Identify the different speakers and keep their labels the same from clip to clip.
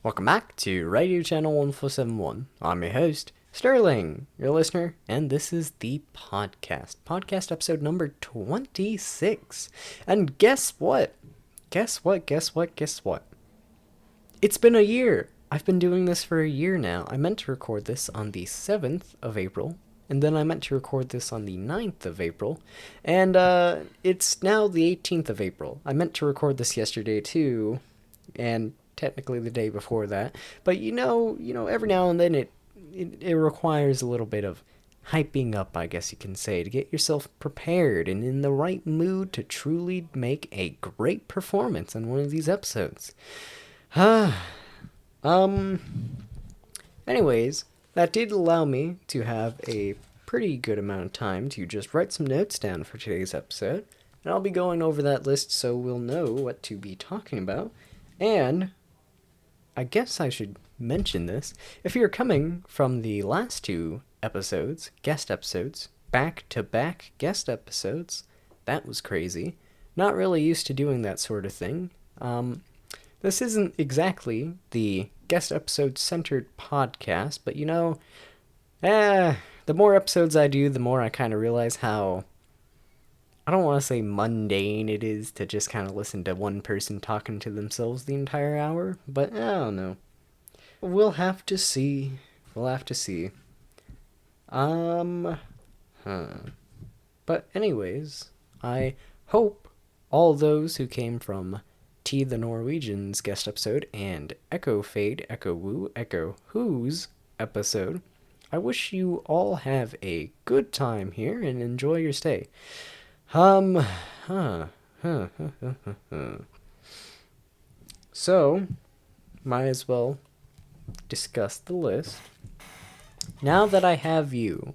Speaker 1: Welcome back to Radio Channel 1471. I'm your host, Sterling, your listener, and this is the podcast episode number 26. And guess what? Guess what? It's been a year. I've been doing this for a year now. I meant to record this on the 7th of April, and then I meant to record this on the 9th of April, and it's now the 18th of April. I meant to record this yesterday too, and technically the day before that. But every now and then it requires a little bit of hyping up, I guess you can say, to get yourself prepared and in the right mood to truly make a great performance on one of these episodes. Anyways, that did allow me to have a pretty good amount of time to just write some notes down for today's episode. And I'll be going over that list so we'll know what to be talking about. And I guess I should mention this. If you're coming from the last two episodes, guest episodes, back-to-back guest episodes, that was crazy. Not really used to doing that sort of thing. This isn't exactly the guest episode-centered podcast, but the more episodes I do, the more I kind of realize how, I don't want to say mundane it is to just kind of listen to one person talking to themselves the entire hour, but I don't know. We'll have to see. But anyways, I hope all those who came from T the Norwegian's guest episode and Echo Fade, Echo Woo, Echo Who's episode, I wish you all have a good time here and enjoy your stay. So, might as well discuss the list. Now that I have you,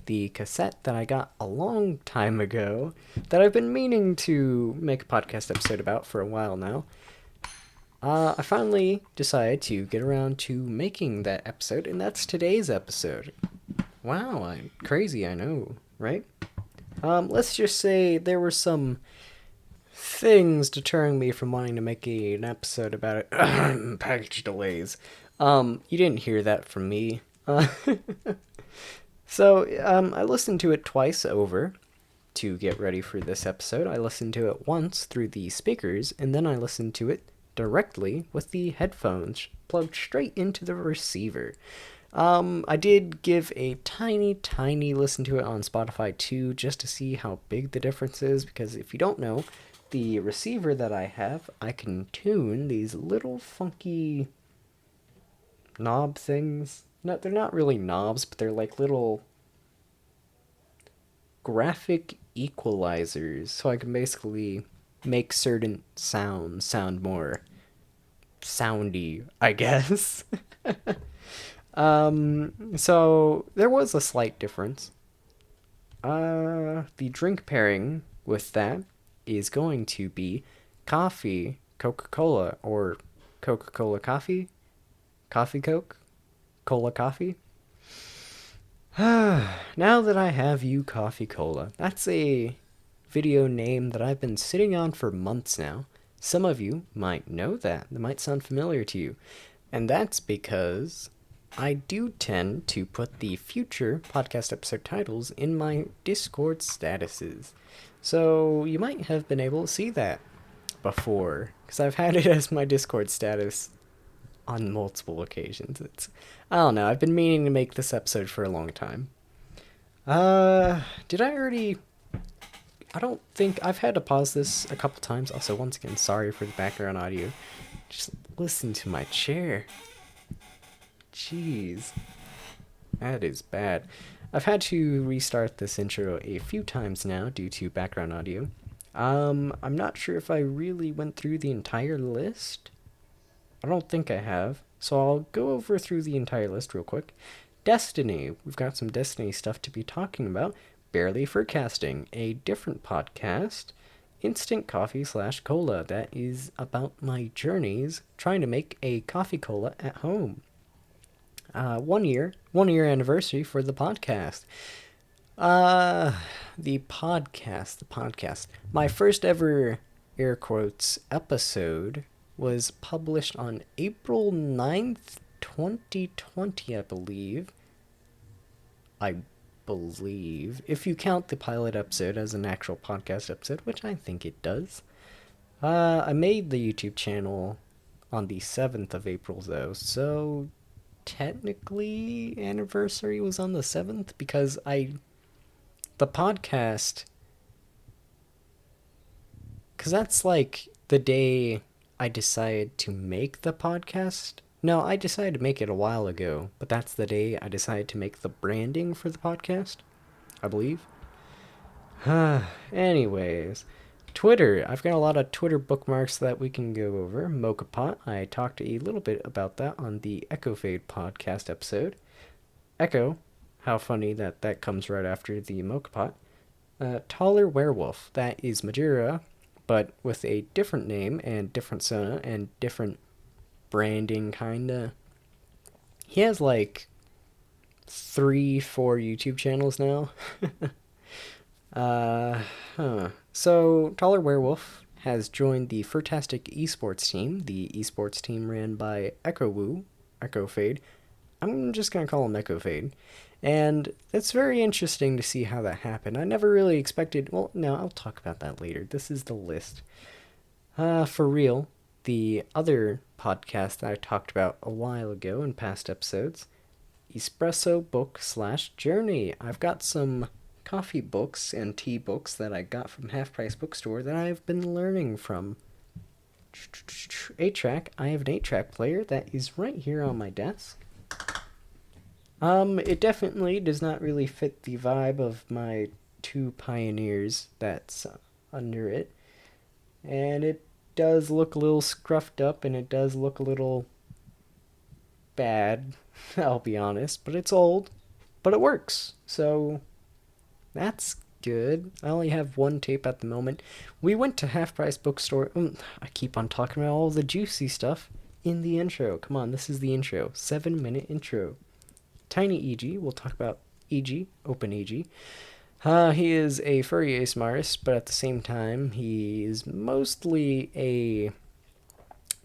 Speaker 1: the cassette that I got a long time ago, that I've been meaning to make a podcast episode about for a while now, I finally decided to get around to making that episode, and that's today's episode. Wow, I'm crazy, I know, right? Let's just say there were some things deterring me from wanting to make an episode about it. Package delays. You didn't hear that from me. So, I listened to it twice over to get ready for this episode. I listened to it once through the speakers, and then I listened to it directly with the headphones plugged straight into the receiver. I did give a tiny listen to it on Spotify too, just to see how big the difference is, because if you don't know, the receiver that I have, I can tune these little funky knob things. No, they're not really knobs, but they're like little graphic equalizers, so I can basically make certain sounds sound more soundy, I guess. So there was a slight difference. The drink pairing with that is going to be coffee, Coca-Cola, or Coca-Cola coffee, coffee Coke, Cola coffee. Now that I have you, Coffee Cola, that's a video name that I've been sitting on for months now. Some of you might know that. That might sound familiar to you. And that's because I do tend to put the future podcast episode titles in my Discord statuses. So you might have been able to see that before, because I've had it as my Discord status on multiple occasions. I don't know, I've been meaning to make this episode for a long time. Did I already... I don't think... I've had to pause this a couple times. Also, once again, sorry for the background audio. Just listen to my chair. Jeez. That is bad. I've had to restart this intro a few times now due to background audio. I'm not sure if I really went through the entire list. I don't think I have. So I'll go over through the entire list real quick. Destiny. We've got some Destiny stuff to be talking about. Barely Forecasting, a different podcast. Instant Coffee / Cola. That is about my journeys trying to make a coffee cola at home. 1 year anniversary for the podcast. The podcast. My first ever, air quotes, episode was published on April 9th, 2020, I believe. If you count the pilot episode as an actual podcast episode, which I think it does. I made the YouTube channel on the 7th of April, though, so technically anniversary was on the 7th because the podcast, because that's like the day I decided to make the podcast. No, I decided to make it a while ago, but that's the day I decided to make the branding for the podcast, I believe. Anyways, Twitter. I've got a lot of Twitter bookmarks that we can go over. Mochapot. I talked a little bit about that on the Echo Fade podcast episode. Echo. How funny that comes right after the Mochapot. Taller Werewolf. That is Majira, but with a different name and different Sona and different branding, kinda. He has like 3-4 YouTube channels now. So Taller Werewolf has joined the Furtastic esports team, the esports team ran by Echo Fade. I'm just gonna call him Echo Fade. And it's very interesting to see how that happened. I never really expected. Well, no, I'll talk about that later. This is the list. For real, the other podcast that I talked about a while ago in past episodes, Espresso Book / Journey. I've got some coffee books and tea books that I got from Half Price Bookstore that I've been learning from. 8-track. I have an 8-track player that is right here on my desk. It definitely does not really fit the vibe of my 2 Pioneers that's under it. And it does look a little scruffed up, and it does look a little bad, I'll be honest. But it's old, but it works. So that's good. I only have 1 tape at the moment. We went to Half Price Bookstore. I keep on talking about all the juicy stuff in the intro. Come on, this is the intro. 7-minute intro. Tiny EG. We'll talk about EG. Open EG. He is a furry ASMRist, but at the same time, he is mostly a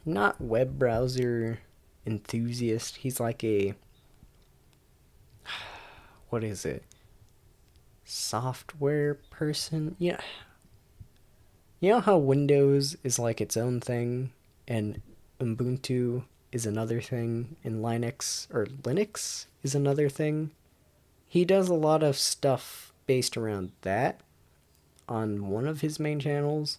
Speaker 1: not web browser enthusiast. He's like a... what is it? Software person? Yeah. You know how Windows is like its own thing, and Ubuntu is another thing, and Linux is another thing? He does a lot of stuff based around that on one of his main channels.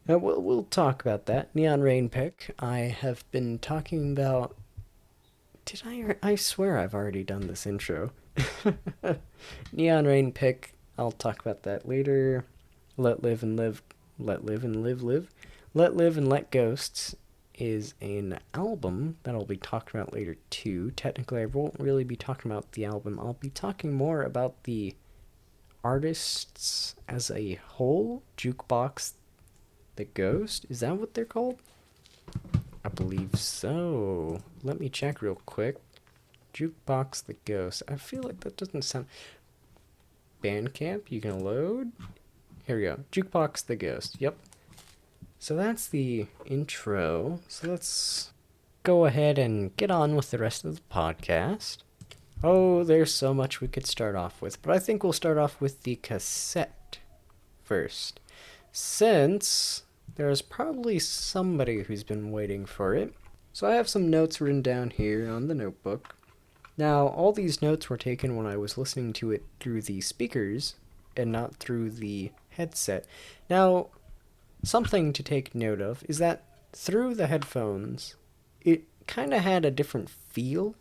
Speaker 1: We'll talk about that. Neon Rain Pick. I have been talking about... I swear I've already done this intro. Neon Rain Pick. I'll talk about that later. Let Live and Live. Let Live and Live Live. Let Live and Let Ghosts is an album that I'll be talking about later too. Technically, I won't really be talking about the album. I'll be talking more about the artists as a whole. Jukebox the Ghost. Is that what they're called? I believe so. Let me check real quick. Jukebox the Ghost. I feel like that doesn't sound... Bandcamp, you can load. Here we go. Jukebox the Ghost. Yep. So that's the intro. So let's go ahead and get on with the rest of the podcast. Oh, there's so much we could start off with, but I think we'll start off with the cassette first, since there's probably somebody who's been waiting for it. So I have some notes written down here on the notebook. Now, all these notes were taken when I was listening to it through the speakers and not through the headset. Now, something to take note of is that through the headphones, it kind of had a different feel.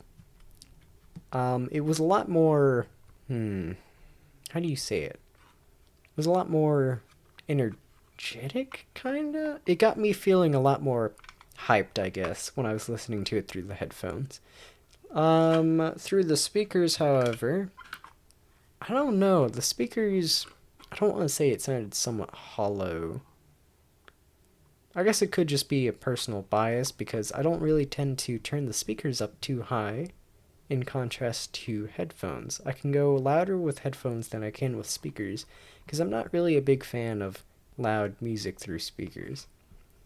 Speaker 1: It was a lot more, how do you say it? It was a lot more energetic, kinda? It got me feeling a lot more hyped, I guess, when I was listening to it through the headphones. Through the speakers, however, I don't know, the speakers, I don't want to say it sounded somewhat hollow. I guess it could just be a personal bias, because I don't really tend to turn the speakers up too high, in contrast to headphones. I can go louder with headphones than I can with speakers, because I'm not really a big fan of loud music through speakers.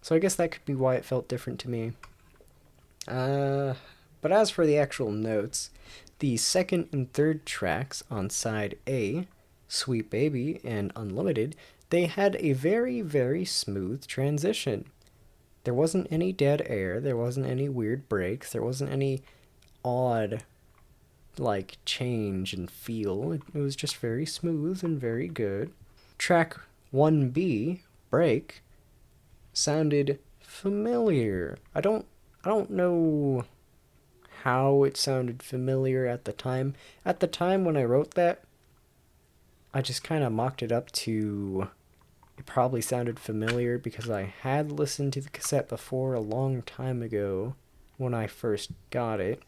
Speaker 1: So I guess that could be why it felt different to me. But as for the actual notes, the second and third tracks on side A, Sweet Baby and Unlimited, they had a very, very smooth transition. There wasn't any dead air, there wasn't any weird breaks, there wasn't any odd like change and feel. It was just very smooth and very good. Track 1B, Break, sounded familiar. I don't know how it sounded familiar at the time. At the time when I wrote that, I just kind of mocked it up to it probably sounded familiar because I had listened to the cassette before a long time ago when I first got it,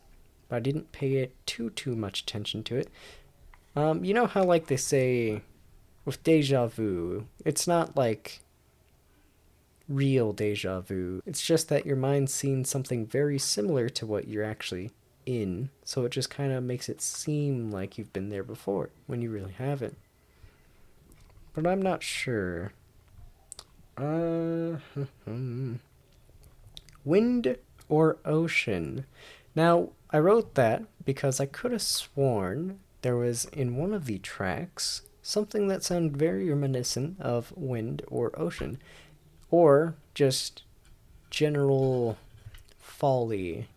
Speaker 1: but I didn't pay it too much attention to it. You know how like they say with deja vu, it's not like real deja vu. It's just that your mind's seen something very similar to what you're actually in, so it just kind of makes it seem like you've been there before when you really haven't. But I'm not sure. Wind or ocean? Now, I wrote that because I could have sworn there was in one of the tracks something that sounded very reminiscent of wind or ocean, or just general folly,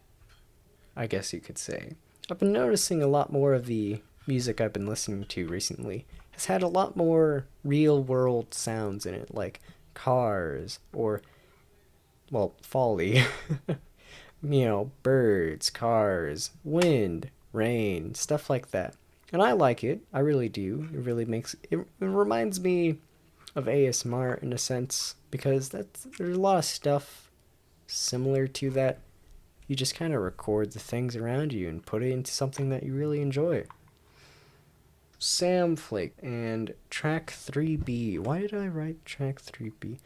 Speaker 1: I guess you could say. I've been noticing a lot more of the music I've been listening to recently has had a lot more real world sounds in it, like cars or, well, folly. Birds, cars, wind, rain, stuff like that. And I like it. I really do. It reminds me of ASMR in a sense because there's a lot of stuff similar to that. You just kind of record the things around you and put it into something that you really enjoy. Sam Flake and track 3B. Why did I write track 3B?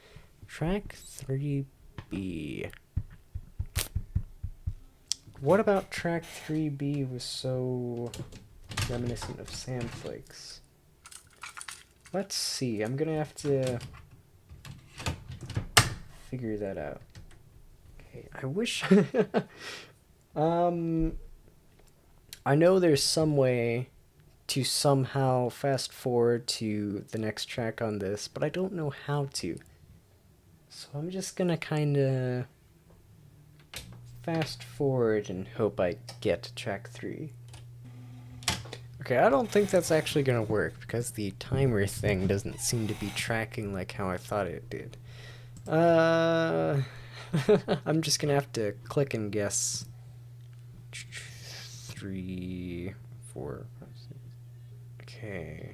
Speaker 1: Track 3B. What about track 3B was so reminiscent of Sam Flakes? Let's see. I'm gonna have to figure that out. Okay, I wish. I know there's some way to somehow fast forward to the next track on this, but I don't know how to. So I'm just gonna kinda fast forward and hope I get to track 3. Okay, I don't think that's actually gonna work because the timer thing doesn't seem to be tracking like how I thought it did. I'm just gonna have to click and guess. 3, 4, 5, 6. Okay.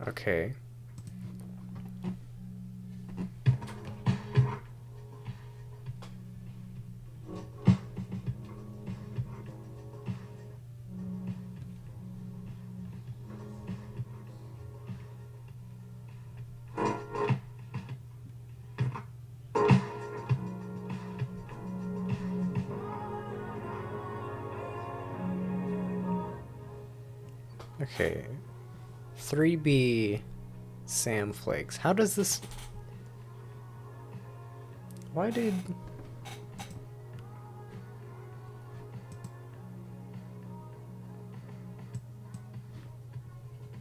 Speaker 1: Okay. Okay. 3B Sam Flakes. How does this... Why did...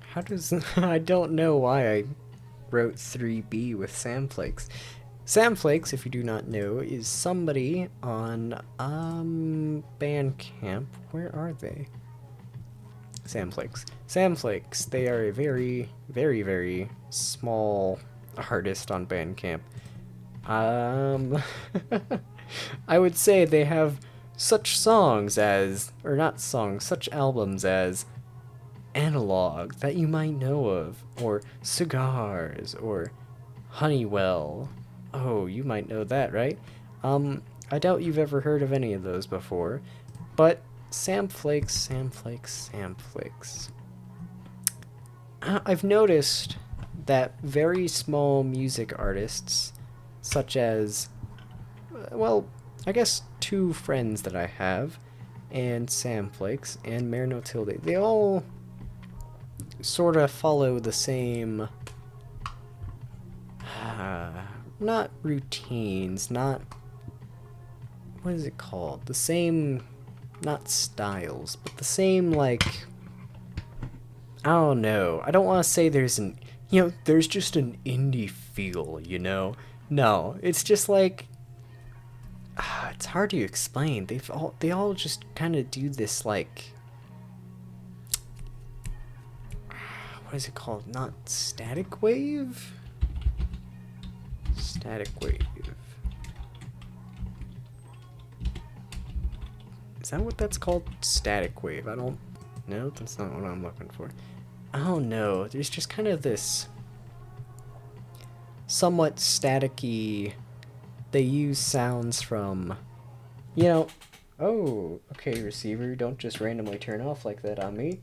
Speaker 1: How does... I don't know why I wrote 3B with Sam Flakes. Sam Flakes, if you do not know, is somebody on Bandcamp. Where are they? Sam Flakes. Sam Flakes. They are a very, very, very small artist on Bandcamp. I would say they have such songs as, or not songs, such albums as Analog that you might know of, or Cigars, or Honeywell. Oh, you might know that, right? I doubt you've ever heard of any of those before, but Sam Flakes, Sam Flakes, Sam Flakes. I've noticed that very small music artists, such as, well, I guess, two friends that I have, and Sam Flakes and Mayor Notilde. They all sort of follow the same, not routines, not, what is it called? The same, not styles, but the same, like, I don't know. I don't want to say there's an, there's just an indie feel, No, it's just like, it's hard to explain. They all just kind of do this, like, what is it called? Not static wave? Static wave. Is that what that's called? Static wave. I don't know. That's not what I'm looking for. I don't know. There's just kind of this somewhat staticky. They use sounds from, oh, okay, receiver, don't just randomly turn off like that on me.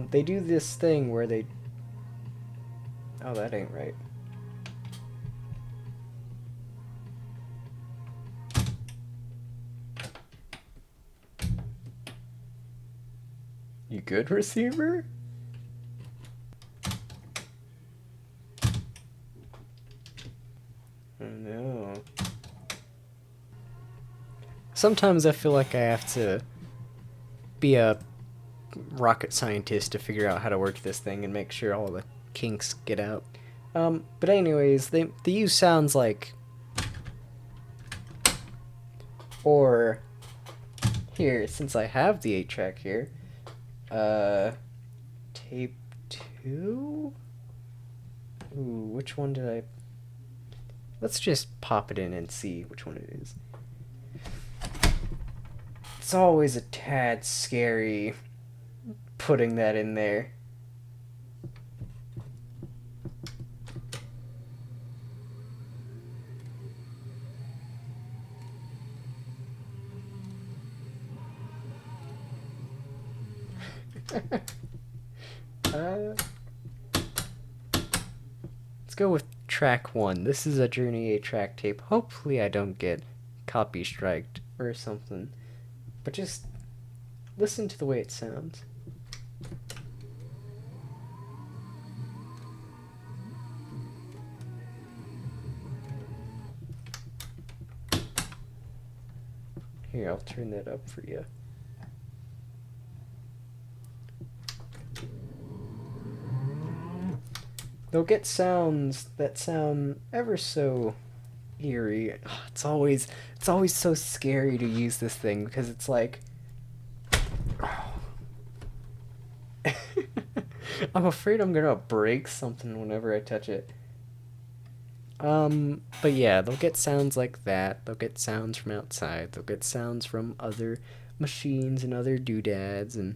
Speaker 1: They do this thing where they, oh, that ain't right. You good, receiver? Oh no. Sometimes I feel like I have to be a rocket scientist to figure out how to work this thing and make sure all the kinks get out. But anyways, they use sounds like, or here, since I have the 8-track here, tape 2? Ooh, which one did I... Let's just pop it in and see which one it is. It's always a tad scary putting that in there. Let's go with track 1. This is a Journey 8-track tape. Hopefully I don't get copy striked or something. But just listen to the way it sounds. Here, I'll turn that up for you. They'll get sounds that sound ever so eerie. It's always so scary to use this thing because it's like, I'm afraid I'm gonna break something whenever I touch it. But yeah, they'll get sounds like that. They'll get sounds from outside. They'll get sounds from other machines and other doodads, and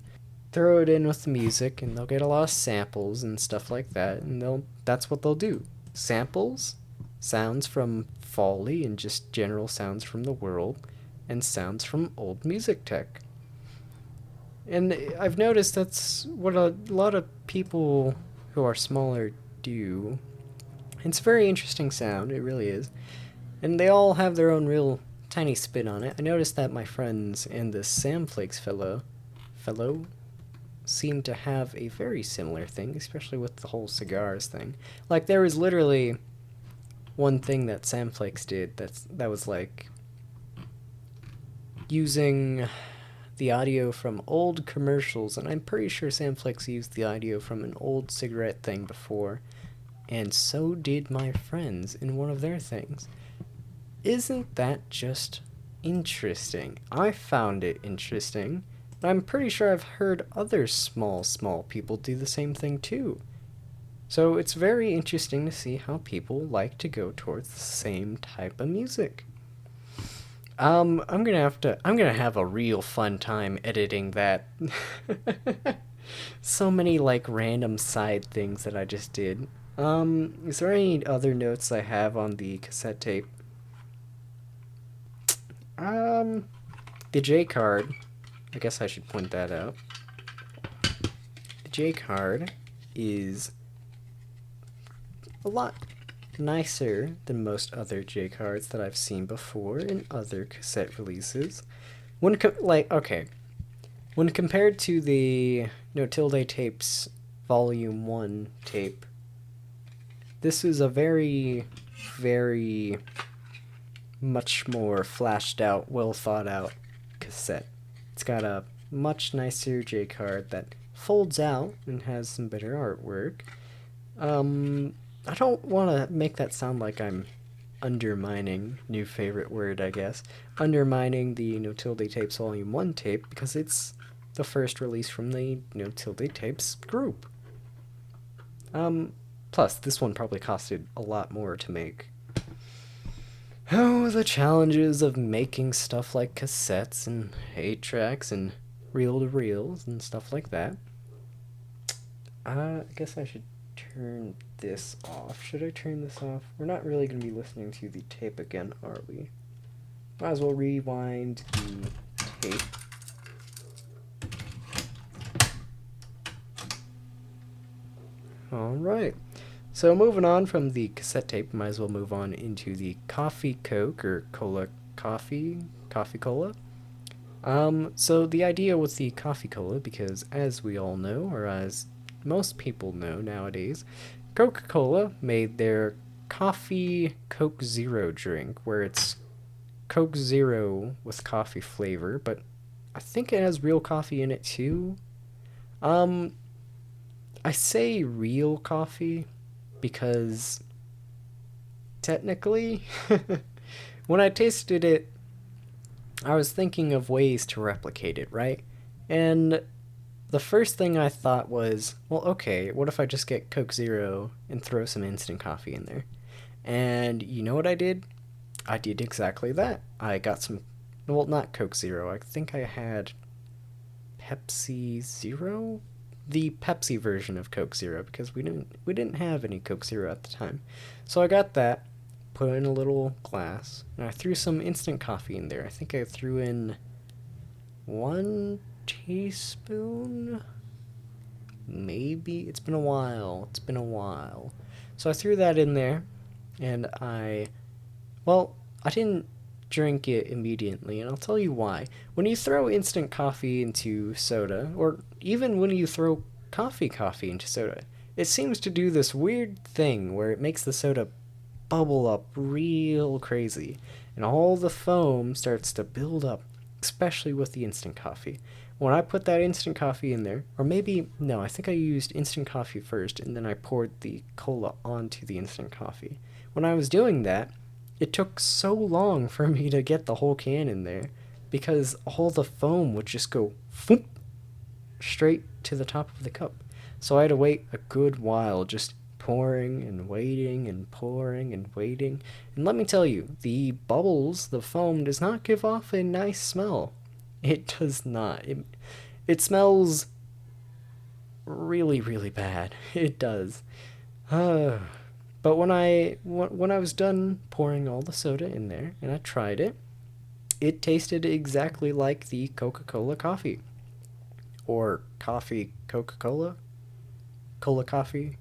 Speaker 1: throw it in with the music, and they'll get a lot of samples and stuff like that, and that's what they'll do. Samples, sounds from Foley and just general sounds from the world, and sounds from old music tech. And I've noticed that's what a lot of people who are smaller do. It's a very interesting sound, it really is. And they all have their own real tiny spin on it. I noticed that my friends and this Sam Flakes fellow seem to have a very similar thing, especially with the whole cigars thing. Like, there was literally one thing that Sam Flakes did that was like using the audio from old commercials, and I'm pretty sure Sam Flakes used the audio from an old cigarette thing before, and so did my friends in one of their things. Isn't that just interesting? I found it interesting. I'm pretty sure I've heard other small people do the same thing too. So it's very interesting to see how people like to go towards the same type of music. I'm gonna have a real fun time editing that. So many like random side things that I just did. Is there any other notes I have on the cassette tape? The J card. I guess I should point that out. The J card is a lot nicer than most other J cards that I've seen before in other cassette releases. When compared to the Notilde tapes Volume 1 tape, this is a very, very much more flashed out, well thought out cassette. It's got a much nicer J card that folds out and has some better artwork. I don't want to make that sound like I'm undermining, new favorite word, I guess, undermining the Notilde Tapes Volume 1 tape because it's the first release from the Notilde Tapes group. Plus, this one probably costed a lot more to make. Oh, the challenges of making stuff like cassettes and 8-tracks and reel-to-reels and stuff like that. I guess I should turn this off. Should I turn this off? We're not really going to be listening to the tape again, are we? Might as well rewind the tape. Alright. So moving on from the cassette tape, might as well move on into the coffee Coke or cola coffee cola. So the idea with the coffee cola, because as we all know, or as most people know nowadays, Coca-Cola made their coffee Coke Zero drink, where it's Coke Zero with coffee flavor, but I think it has real coffee in it too. I say real coffee because technically, when I tasted it, I was thinking of ways to replicate it, right? And the first thing I thought was, well, okay, what if I just get Coke Zero and throw some instant coffee in there? And you know what I did? I did exactly that. I got some, well, not Coke Zero. I think I had Pepsi Zero? The Pepsi version of Coke Zero, because we didn't have any Coke Zero at the time. So I got that, put it in a little glass, and I threw some instant coffee in there. I think I threw in 1 teaspoon? Maybe? It's been a while. So I threw that in there, and I didn't drink it immediately, and I'll tell you why. When you throw instant coffee into soda, or even when you throw coffee into soda, it seems to do this weird thing where it makes the soda bubble up real crazy, and all the foam starts to build up, especially with the instant coffee. When I put that instant coffee in there, or maybe, no, I think I used instant coffee first, and then I poured the cola onto the instant coffee. When I was doing that, it took so long for me to get the whole can in there because all the foam would just go foop, straight to the top of the cup. So I had to wait a good while just pouring and waiting and pouring and waiting. And let me tell you, the bubbles, the foam, does not give off a nice smell. It does not. It smells really, really bad. It does. But when I was done pouring all the soda in there and I tried it, it tasted exactly like the Coca-Cola coffee. Or coffee Coca-Cola? Cola coffee?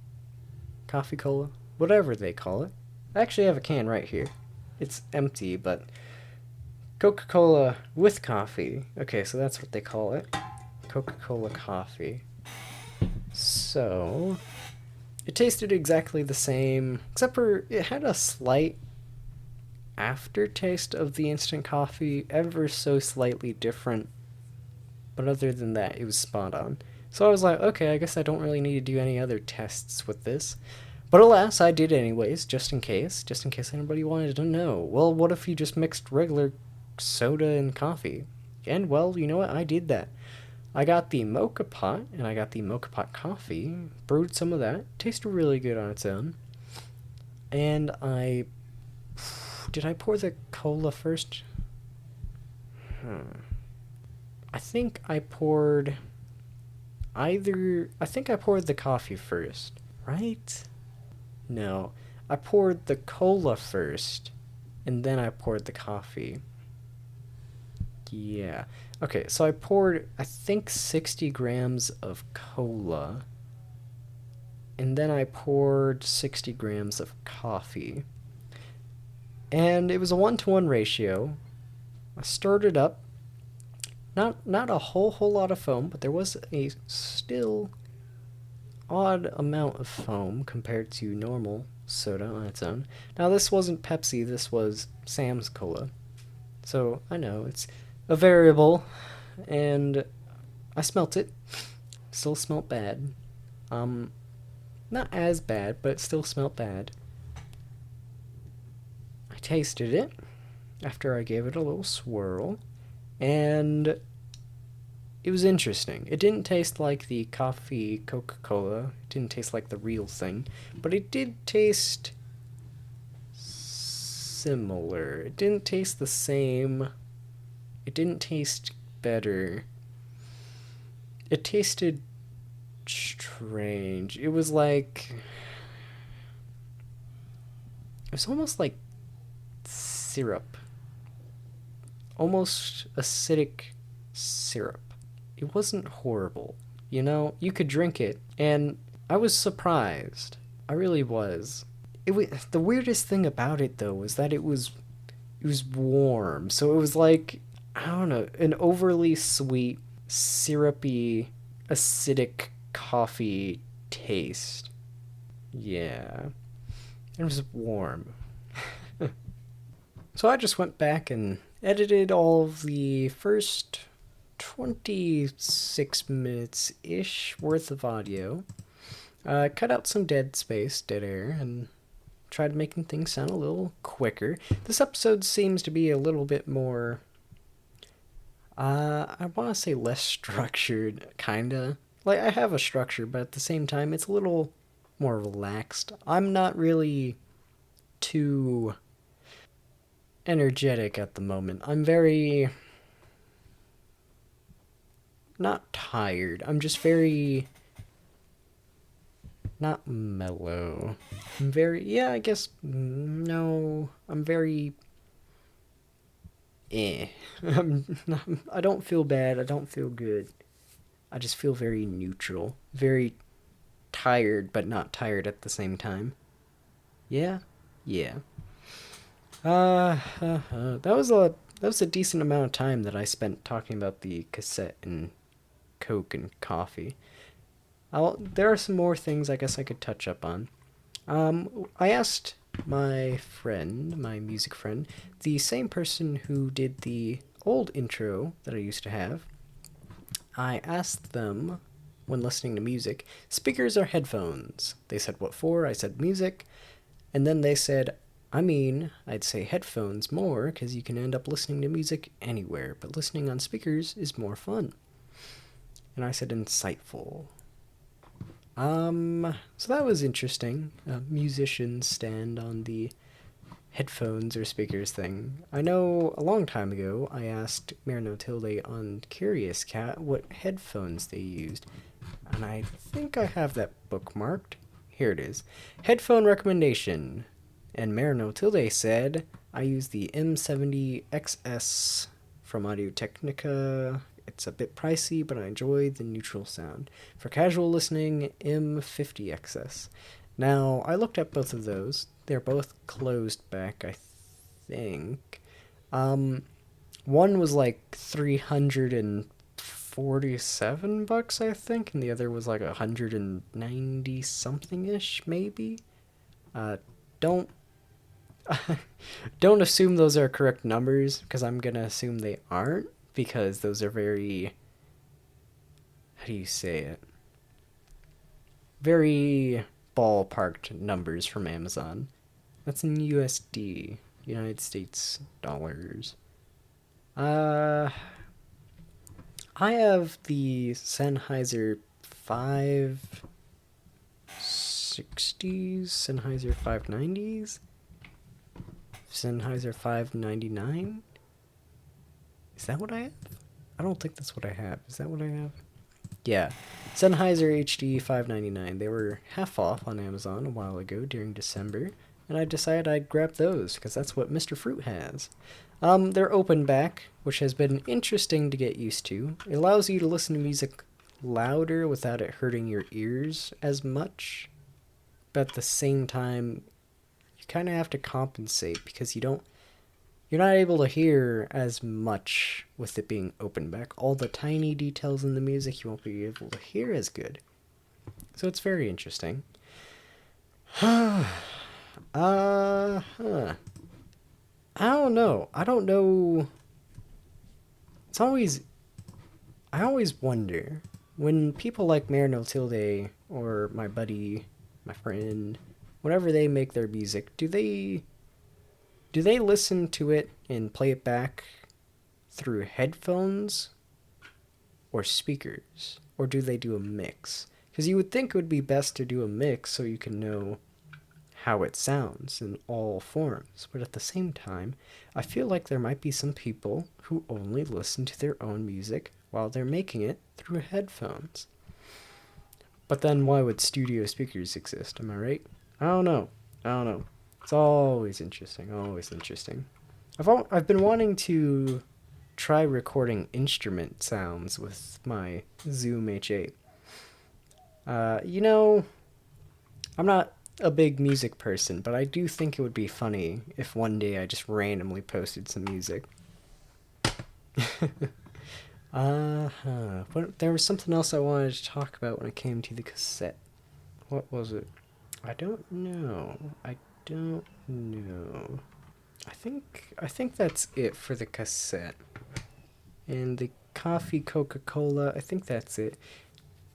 Speaker 1: Coffee cola? Whatever they call it. I actually have a can right here. It's empty, but Coca-Cola with coffee. Okay, so that's what they call it. Coca-Cola coffee. So it tasted exactly the same, except for it had a slight aftertaste of the instant coffee, ever so slightly different. But other than that, it was spot on. So I was like, okay, I guess I don't really need to do any other tests with this. But alas, I did anyways, just in case anybody wanted to know. Well, what if you just mixed regular soda and coffee? And well, you know what? I did that. I got the mocha pot, and I got the mocha pot coffee, brewed some of that, tasted really good on its own. And did I pour the cola first? I think I poured the coffee first, right? No, I poured the cola first, and then I poured the coffee. Yeah. Okay, so I poured, I think, 60 grams of cola, and then I poured 60 grams of coffee. And it was a 1-to-1 ratio. I stirred it up. Not a whole lot of foam, but there was a still odd amount of foam compared to normal soda on its own. Now this wasn't Pepsi, this was Sam's Cola. So I know it's a variable, and I smelt it. Still smelt bad. Not as bad, but it still smelt bad. I tasted it after I gave it a little swirl, and it was interesting. It didn't taste like the coffee Coca-Cola. It didn't taste like the real thing, but it did taste similar. It didn't taste the same. It didn't taste better. It tasted strange. It was like... It was almost like syrup. Almost acidic syrup. It wasn't horrible. You know, you could drink it, and I was surprised. I really was. The weirdest thing about it, though, was that it was warm. So it was like, I don't know, an overly sweet, syrupy, acidic coffee taste. Yeah. It was warm. So I just went back and edited all of the first 26 minutes-ish worth of audio. Cut out some dead space, dead air, and tried making things sound a little quicker. This episode seems to be a little bit more... I want to say less structured, kinda. Like, I have a structure, but at the same time, it's a little more relaxed. I'm not really too energetic at the moment. I'm very... not tired. I'm just very... not mellow. I'm very... yeah, I guess... no. I'm very... I don't feel bad. I don't feel good. I just feel very neutral. Very tired, but not tired at the same time. Yeah? Yeah. That was a decent amount of time that I spent talking about the cassette and Coke and coffee. There are some more things I guess I could touch up on. I asked my friend, my music friend, the same person who did the old intro that I used to have, I asked them, when listening to music, speakers or headphones? They said, what for? I said, music. And then they said, I'd say headphones more, because you can end up listening to music anywhere, but listening on speakers is more fun. And I said, insightful. So that was interesting. Musicians stand on the headphones or speakers thing. I know a long time ago I asked Notilde on Curious Cat what headphones they used, and I think I have that bookmarked. Here it is. Headphone recommendation. And Notilde said, I use the M70XS from Audio-Technica. It's a bit pricey, but I enjoy the neutral sound. For casual listening, M50XS. Now, I looked at both of those. They're both closed back, I think. One was like $347, I think, and the other was like 190 something-ish, maybe. Don't assume those are correct numbers, because I'm gonna assume they aren't, because those are very, how do you say it? Very ballparked numbers from Amazon. That's in USD, United States dollars. I have the Sennheiser 560s, Sennheiser 590s, Sennheiser 599. Is that what I have? I don't think that's what I have. Is that what I have? Yeah. Sennheiser HD 599. They were half off on Amazon a while ago during December, and I decided I'd grab those because that's what Mr. Fruit has. They're open back, which has been interesting to get used to. It allows you to listen to music louder without it hurting your ears as much. but at the same time, you kind of have to compensate because you're not able to hear as much with it being open back. All the tiny details in the music you won't be able to hear as good. So it's very interesting. Huh. I don't know. I don't know. It's always I always wonder when people like Mayor Notilde or my buddy, my friend, whenever they make their music, do they listen to it and play it back through headphones or speakers? Or do they do a mix? Because you would think it would be best to do a mix so you can know how it sounds in all forms. But at the same time, I feel like there might be some people who only listen to their own music while they're making it through headphones. But then why would studio speakers exist? Am I right? I don't know. It's always interesting. Always interesting. I've been wanting to try recording instrument sounds with my Zoom H8. I'm not a big music person, but I do think it would be funny if one day I just randomly posted some music. But there was something else I wanted to talk about when it came to the cassette. What was it? I don't know. I think that's it for the cassette. And the coffee Coca-Cola, I think that's it.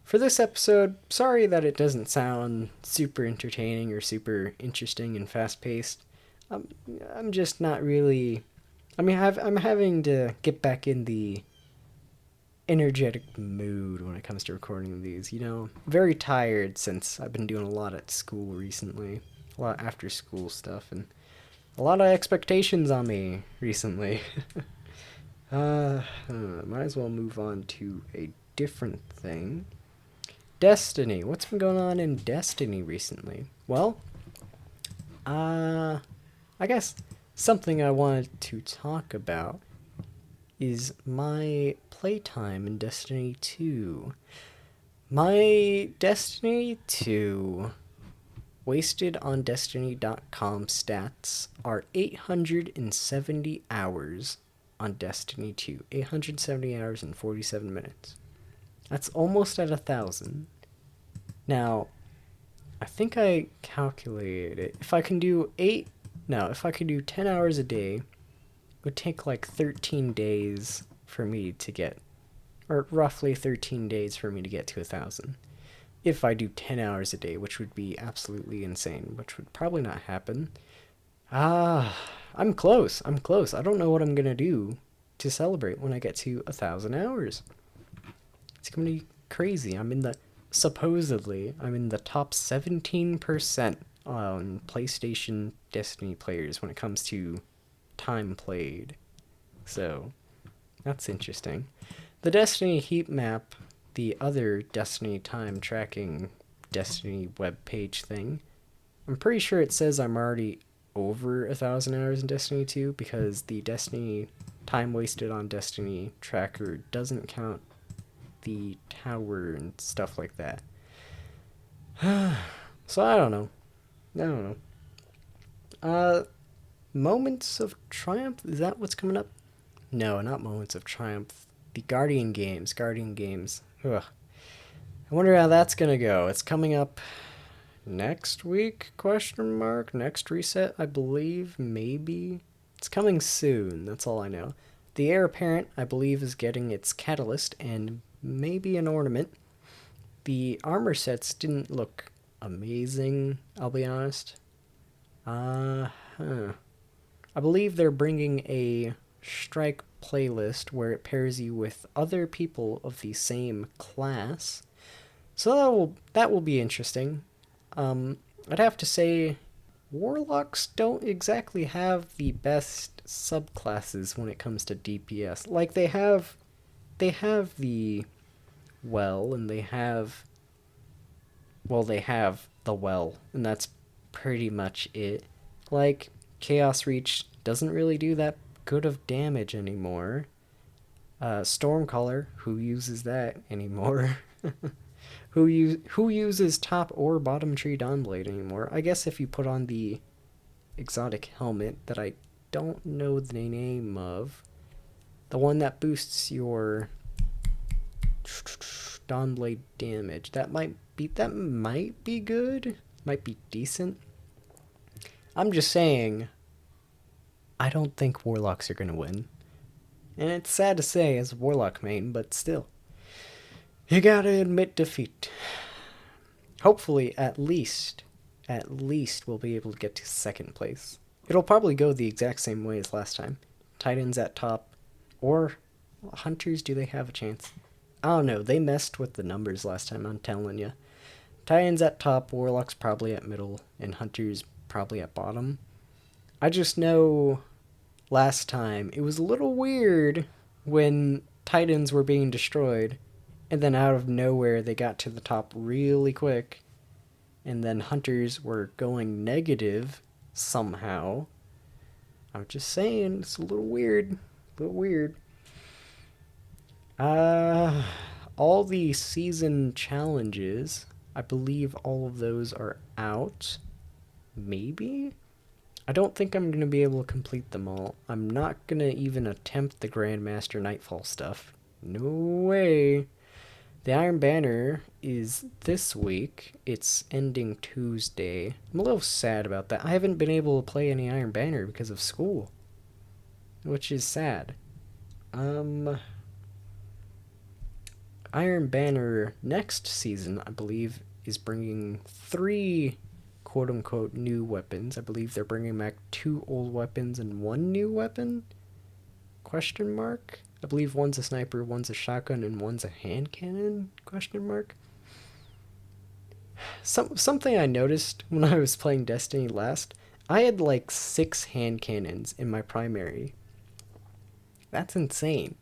Speaker 1: For this episode, sorry that it doesn't sound super entertaining or super interesting and fast-paced. I'm just not really... I'm having to get back in the energetic mood when it comes to recording these, Very tired since I've been doing a lot at school recently. A lot of after-school stuff, and a lot of expectations on me recently. Might as well move on to a different thing. Destiny. What's been going on in Destiny recently? Well, I guess something I wanted to talk about is my playtime in Destiny 2. My Destiny 2 wasted on Destiny.com stats are 870 hours on Destiny 2. 870 hours and 47 minutes. That's almost at 1,000. Now, I think I calculated it. If I can do 10 hours a day, it would take like 13 days for me to get, or roughly 13 days for me to get to 1,000. If I do 10 hours a day, which would be absolutely insane, which would probably not happen. I'm close. I don't know what I'm going to do to celebrate when I get to 1,000 hours. It's going to be crazy. I'm in the top 17% on PlayStation Destiny players when it comes to time played. So, that's interesting. The Destiny heat map, the other Destiny time tracking Destiny web page thing, I'm pretty sure it says I'm already over 1,000 hours in Destiny 2 because the Destiny time wasted on Destiny tracker doesn't count the tower and stuff like that. So I don't know. Moments of Triumph, is that what's coming up? No, not Moments of Triumph. The Guardian Games. Ugh. I wonder how that's gonna go. It's coming up next week, question mark? Next reset, I believe, maybe? It's coming soon, that's all I know. The Heir Apparent, I believe, is getting its Catalyst and maybe an ornament. The armor sets didn't look amazing, I'll be honest. I believe they're bringing a strike playlist where it pairs you with other people of the same class. So that will be interesting. I'd have to say Warlocks don't exactly have the best subclasses when it comes to DPS. Like they have the well, and they have the well, and that's pretty much it. Like, Chaos Reach doesn't really do that good of damage anymore. Stormcaller, who uses that anymore? who uses top or bottom tree Dawnblade anymore? I guess if you put on the exotic helmet that I don't know the name of, the one that boosts your Dawnblade damage, that might be good, might be decent. I'm just saying, I don't think Warlocks are gonna win, and it's sad to say as a Warlock main, but still, you gotta admit defeat. Hopefully, at least we'll be able to get to second place. It'll probably go the exact same way as last time. Titans at top, or Hunters, do they have a chance? I don't know, they messed with the numbers last time, I'm telling you. Titans at top, Warlocks probably at middle, and Hunters probably at bottom. I just know last time it was a little weird when Titans were being destroyed, and then out of nowhere they got to the top really quick, and then Hunters were going negative somehow. I'm just saying, it's a little weird. All the season challenges, I believe all of those are out. Maybe? I don't think I'm going to be able to complete them all. I'm not going to even attempt the Grandmaster Nightfall stuff. No way. The Iron Banner is this week. It's ending Tuesday. I'm a little sad about that. I haven't been able to play any Iron Banner because of school, which is sad. Iron Banner next season, I believe, is bringing 3 quote-unquote new weapons. I believe they're bringing back 2 old weapons and 1 new weapon? Question mark? I believe one's a sniper, one's a shotgun, and one's a hand cannon? Question mark? Something I noticed when I was playing Destiny last, I had like 6 hand cannons in my primary. That's insane.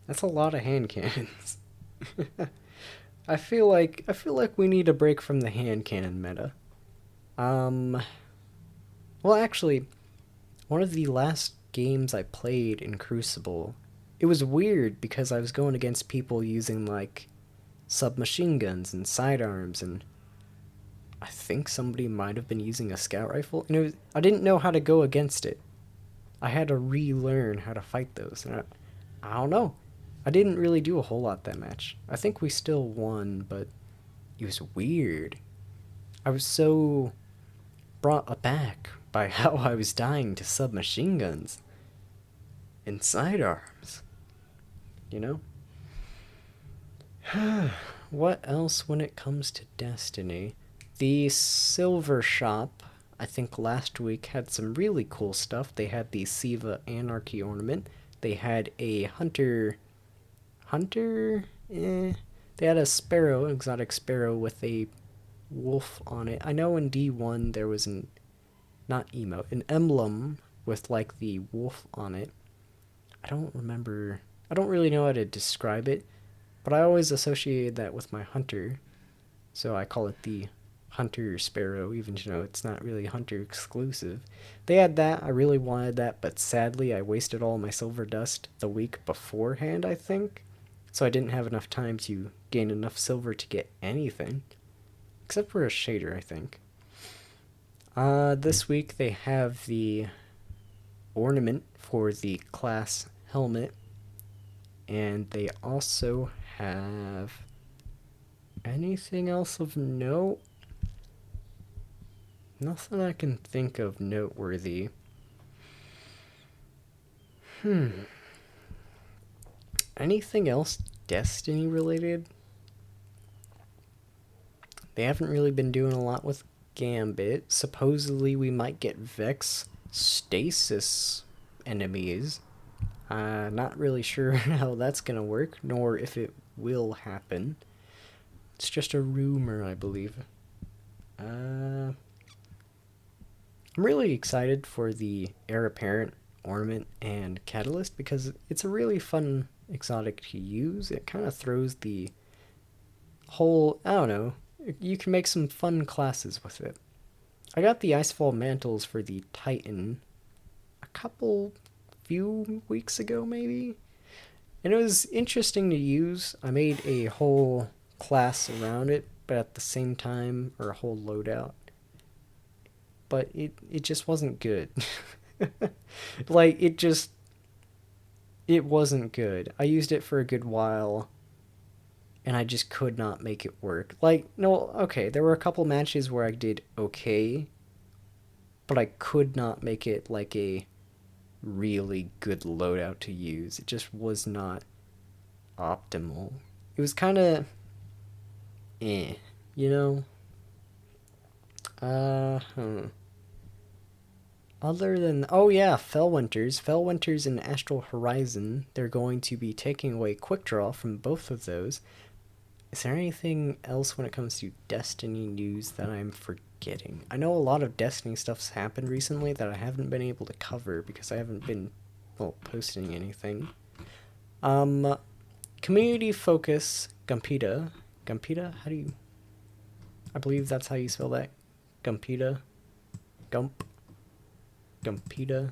Speaker 1: That's a lot of hand cannons. I feel like we need a break from the hand cannon meta. Well, actually, one of the last games I played in Crucible, it was weird because I was going against people using like submachine guns and sidearms, and I think somebody might have been using a scout rifle, and I didn't know how to go against it. I had to relearn how to fight those, and I don't know. I didn't really do a whole lot that match. I think we still won, but it was weird. I was so brought aback by how I was dying to submachine guns and sidearms. You know? What else when it comes to Destiny? The Silver Shop, I think last week, had some really cool stuff. They had the Siva Anarchy ornament. They had a Hunter... They had a sparrow, an exotic sparrow with a wolf on it. I know in D1 there was an emblem with like the wolf on it. I don't really know how to describe it, but I always associated that with my hunter, so I call it the Hunter Sparrow, even though it's not really Hunter exclusive. They had that. I really wanted that, but sadly I wasted all my silver dust the week beforehand, I think. So I didn't have enough time to gain enough silver to get anything. Except for a shader, I think. This week they have the ornament for the class helmet. And they also have... anything else of note? Nothing I can think of noteworthy. Anything else Destiny related? They haven't really been doing a lot with Gambit. Supposedly we might get Vex stasis enemies. Not really sure how that's gonna work, nor if it will happen. It's just a rumor, I believe. I'm really excited for the Heir Apparent ornament and catalyst because it's a really fun exotic to use. It kind of throws the whole, I don't know, you can make some fun classes with it. I got the Icefall mantles for the Titan few weeks ago maybe, and it was interesting to use. I made a whole class around it, but at the same time, or a whole loadout. But it just wasn't good. Like, it wasn't good. I used it for a good while, and I just could not make it work. Like, no, okay, there were a couple matches where I did okay, but I could not make it like a really good loadout to use. It just was not optimal. It was kind of you know? Hmm. Other than, oh yeah, Fellwinters and Astral Horizon, they're going to be taking away Quick Draw from both of those. Is there anything else when it comes to Destiny news that I'm forgetting? I know a lot of Destiny stuff's happened recently that I haven't been able to cover because I haven't been, well, posting anything. Community focus, Gumpita. Gumpita? How do you... I believe that's how you spell that. Gumpita. Gumpita.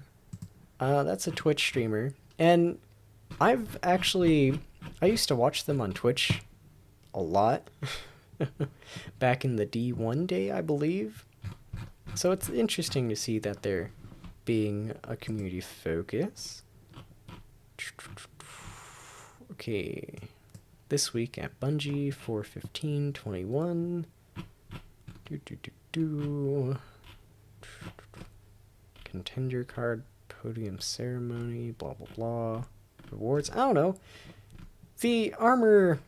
Speaker 1: That's a Twitch streamer. And I used to watch them on Twitch a lot. Back in the D1 day, I believe. So it's interesting to see that they're being a community focus. Okay. This week at Bungie, 4/15/21. Contender card, podium ceremony, blah blah blah. Rewards. I don't know. The armor,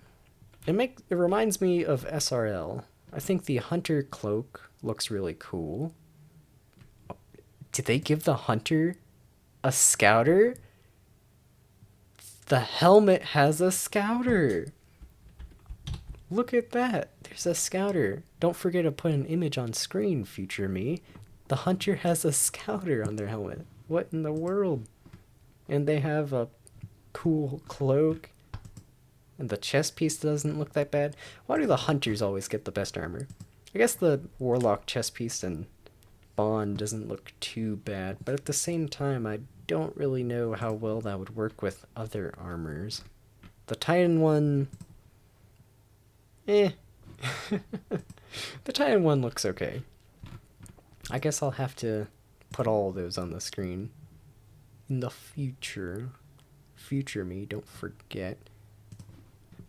Speaker 1: it reminds me of SRL. I think the hunter cloak looks really cool. Did they give the hunter a scouter? The helmet has a scouter. Look at that. There's a scouter. Don't forget to put an image on screen, future me. The hunter has a scouter on their helmet. What in the world? And they have a cool cloak. And the chest piece doesn't look that bad. Why do the hunters always get the best armor? I guess the warlock chest piece and bond doesn't look too bad. But at the same time, I don't really know how well that would work with other armors. The Titan one... The Titan one looks okay. I guess I'll have to put all of those on the screen in the future. Future me, don't forget.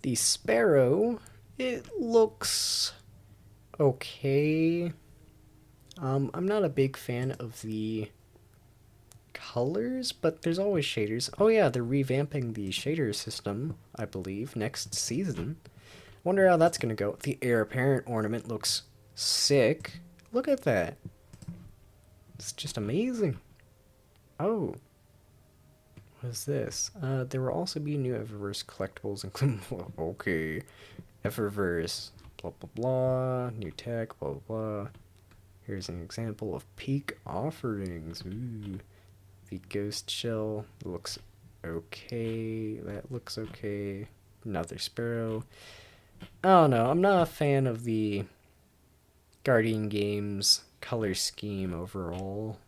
Speaker 1: The Sparrow, it looks okay. I'm not a big fan of the colors, but there's always shaders. Oh yeah, they're revamping the shader system, I believe, next season. Wonder how that's gonna go. The Heir Apparent ornament looks sick. Look at that. It's just amazing. Oh. What is this? There will also be new Eververse collectibles, including... Okay. Eververse. Blah, blah, blah. New tech. Blah, blah, blah. Here's an example of peak offerings. Ooh. The Ghost Shell looks okay. That looks okay. Another Sparrow. I don't know. I'm not a fan of the Guardian Games color scheme overall.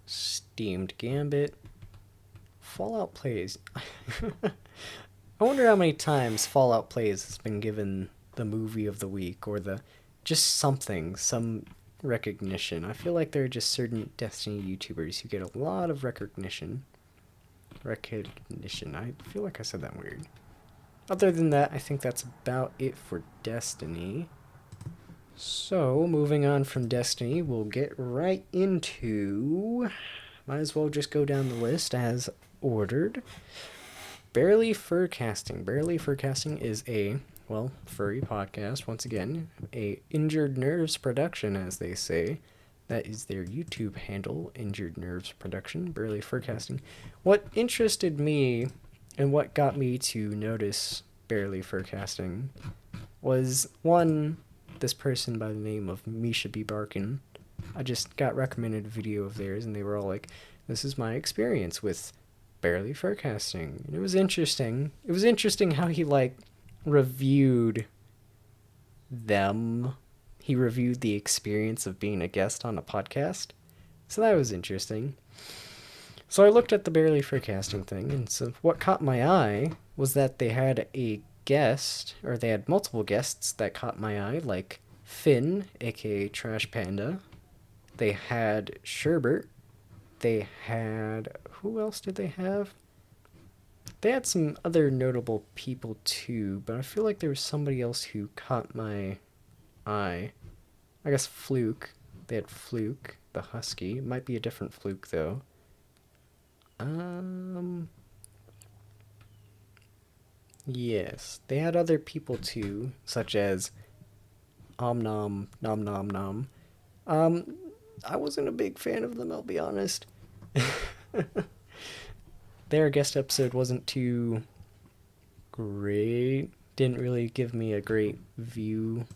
Speaker 1: Steamed Gambit. Fallout Plays. I wonder how many times Fallout Plays has been given the movie of the week or the just something, some recognition. I feel like there are just certain Destiny YouTubers who get a lot of recognition. I feel like I said that weird. Other than that, I think that's about it for Destiny. So, moving on from Destiny, we'll get right into... Might as well just go down the list as ordered. Barely Furcasting. Barely Furcasting is a, well, furry podcast. Once again, a Injured Nerves production, as they say. That is their YouTube handle, Injured Nerves Production, Barely Furcasting. What interested me and what got me to notice Barely Furcasting was, one, this person by the name of Misha B. Barkin. I just got recommended a video of theirs, and they were all like, this is my experience with Barely Furcasting. And it was interesting. It was interesting how he, like, reviewed them. He reviewed the experience of being a guest on a podcast. So that was interesting. So I looked at the Barely Forecasting thing, and so what caught my eye was that they had a guest, or they had multiple guests that caught my eye, like Finn, aka Trash Panda. They had Sherbert. They had. Who else did they have? They had some other notable people too, but I feel like there was somebody else who caught my eye. I guess Fluke. They had Fluke, the Husky. It might be a different Fluke though. Um. Yes, they had other people too, such as Om Nom Nom Nom Nom. Um, I wasn't a big fan of them, I'll be honest. Their guest episode wasn't too great. Didn't really give me a great view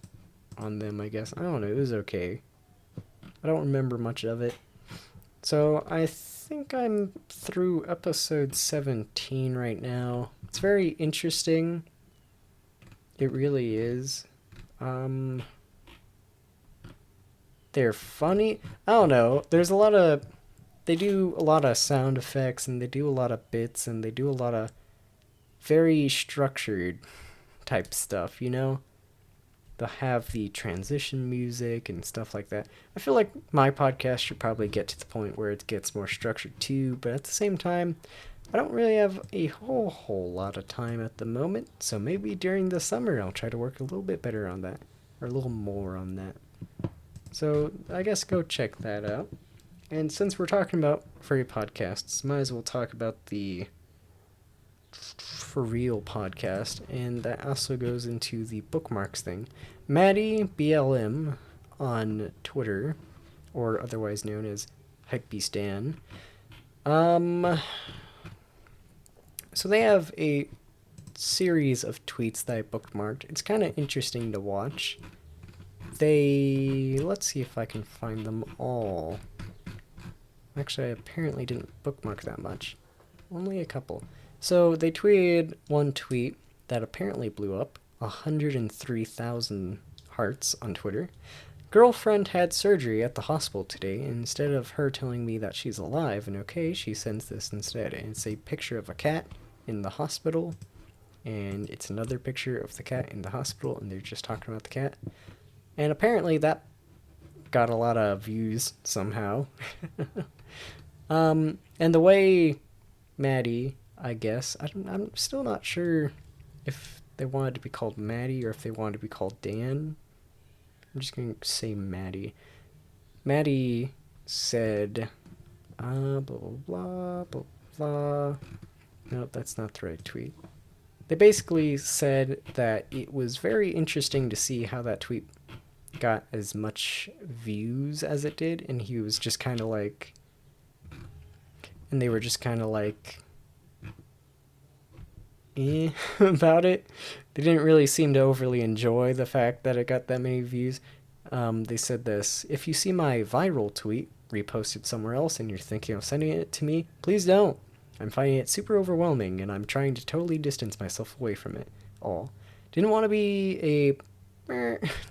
Speaker 1: on them, I guess. I don't know, it was okay. I don't remember much of it. So I think I'm through episode 17 right now. It's very interesting. It really is. Um, they're funny. I don't know. There's a lot of they do a lot of sound effects and they do a lot of bits and they do a lot of very structured type stuff, you know? They'll have the transition music and stuff like that. I feel like my podcast should probably get to the point where it gets more structured too, but at the same time, I don't really have a whole lot of time at the moment, so maybe during the summer I'll try to work a little bit better on that, or a little more on that. So I guess go check that out. And since we're talking about furry podcasts, might as well talk about the For Real podcast, and that also goes into the bookmarks thing. Maddie BLM on Twitter, or otherwise known as Hypebeastan. So they have a series of tweets that I bookmarked. It's kind of interesting to watch. Let's see if I can find them all. Actually, I apparently didn't bookmark that much. Only a couple. So they tweeted one tweet that apparently blew up 103,000 hearts on Twitter. Girlfriend had surgery at the hospital today. Instead of her telling me that she's alive and okay, she sends this instead. And it's a picture of a cat in the hospital. And it's another picture of the cat in the hospital. And they're just talking about the cat. And apparently that got a lot of views somehow. And the way Maddie, I guess, I'm still not sure if they wanted to be called Maddie or if they wanted to be called Dan. I'm just going to say Maddie. Maddie said, blah, blah, blah, blah, blah. Nope, that's not the right tweet. They basically said that it was very interesting to see how that tweet got as much views as it did, and he was just kind of like, and they were just kind of like, about it. They didn't really seem to overly enjoy the fact that it got that many views. They said this: if you see my viral tweet reposted somewhere else and you're thinking of sending it to me, please don't. I'm finding it super overwhelming and I'm trying to totally distance myself away from it all. Didn't want to be a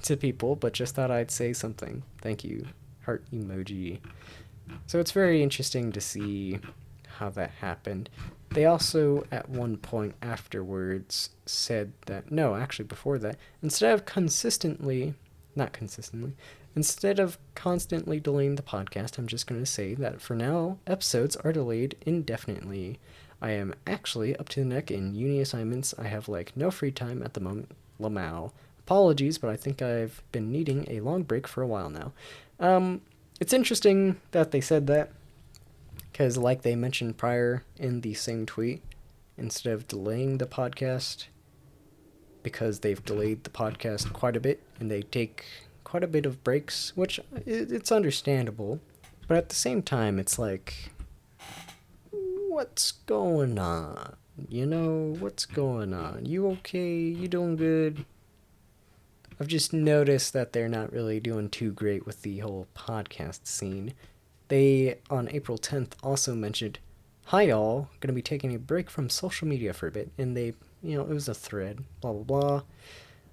Speaker 1: to people, but just thought I'd say something. Thank you. Heart emoji. So it's very interesting to see how that happened. They also, at one point afterwards, said that, no, actually before that, instead of constantly delaying the podcast, I'm just going to say that for now, episodes are delayed indefinitely. I am actually up to the neck in uni assignments. I have, no free time at the moment. Lamau. Apologies, but I think I've been needing a long break for a while now. It's interesting that they said that, because like they mentioned prior in the same tweet, instead of delaying the podcast, because they've delayed the podcast quite a bit, and they take quite a bit of breaks, which it's understandable, but at the same time, it's like, what's going on? What's going on? You okay? You doing good? I've just noticed that they're not really doing too great with the whole podcast scene. They, on April 10th, also mentioned, hi y'all, gonna be taking a break from social media for a bit. And they, it was a thread, blah, blah,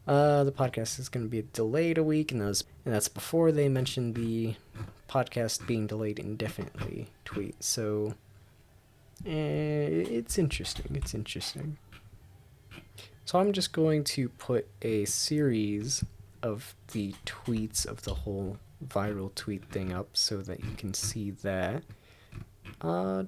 Speaker 1: blah. The podcast is gonna be delayed a week, and that's before they mentioned the podcast being delayed indefinitely tweet. So, It's interesting. It's interesting. So I'm just going to put a series of the tweets of the whole viral tweet thing up so that you can see that. Uh,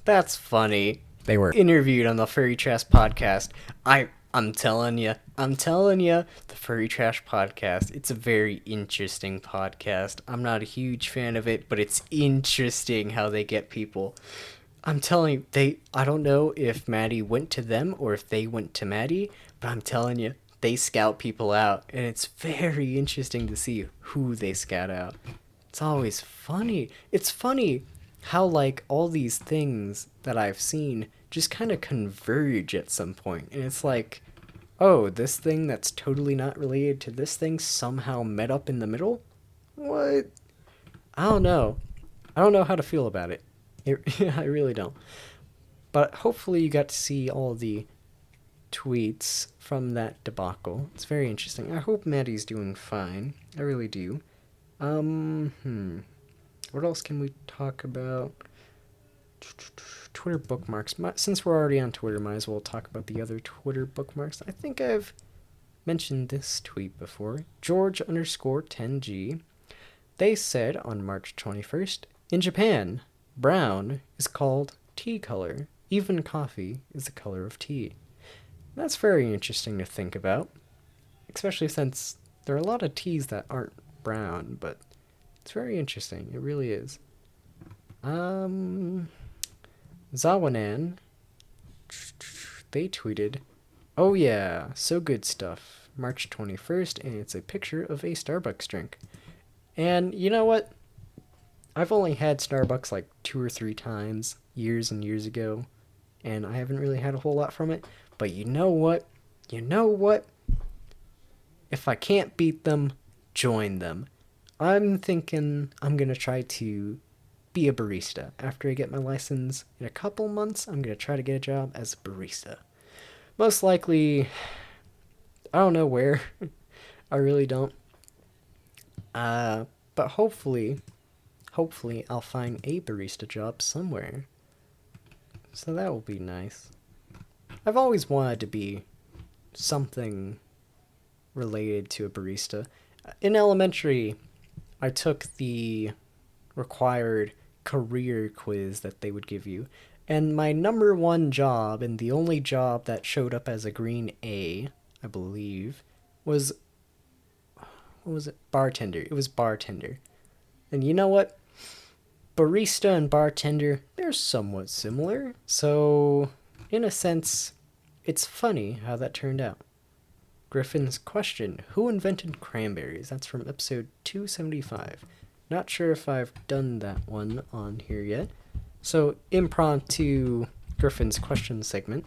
Speaker 1: That's funny. They were interviewed on the Furry Trash podcast. I'm telling you, the Furry Trash podcast. It's a very interesting podcast. I'm not a huge fan of it, but it's interesting how they get people. I'm telling you, I don't know if Maddie went to them or if they went to Maddie, but I'm telling you, they scout people out, and it's very interesting to see who they scout out. It's always funny. It's funny how, like, all these things that I've seen just kind of converge at some point. And it's like, oh, this thing that's totally not related to this thing somehow met up in the middle? What? I don't know. I don't know how to feel about it. I really don't. But hopefully you got to see all the tweets from that debacle. It's very interesting. I hope Maddie's doing fine. I really do. What else can we talk about? Twitter bookmarks. Since we're already on Twitter, might as well talk about the other Twitter bookmarks. I think I've mentioned this tweet before. George_10G. They said on March 21st, in Japan, brown is called tea color. Even coffee is the color of tea. That's very interesting to think about, especially since there are a lot of teas that aren't brown, but it's very interesting. It really is. Zawanan, they tweeted, oh yeah, so good stuff. March 21st, and it's a picture of a Starbucks drink. And you know what? I've only had Starbucks like 2 or 3 times, years and years ago, and I haven't really had a whole lot from it. But you know what? You know what? If I can't beat them, join them. I'm thinking I'm going to try to be a barista. After I get my license in a couple months, I'm going to try to get a job as a barista. Most likely, I don't know where. I really don't. But hopefully I'll find a barista job somewhere. So that will be nice. I've always wanted to be something related to a barista. In elementary, I took the required career quiz that they would give you, and my number one job, and the only job that showed up as a green A, I believe, was, what was it? Bartender. It was bartender. And you know what? Barista and bartender, they're somewhat similar. So, in a sense, it's funny how that turned out. Griffin's question, who invented cranberries? That's from episode 275. Not sure if I've done that one on here yet. So, impromptu Griffin's question segment.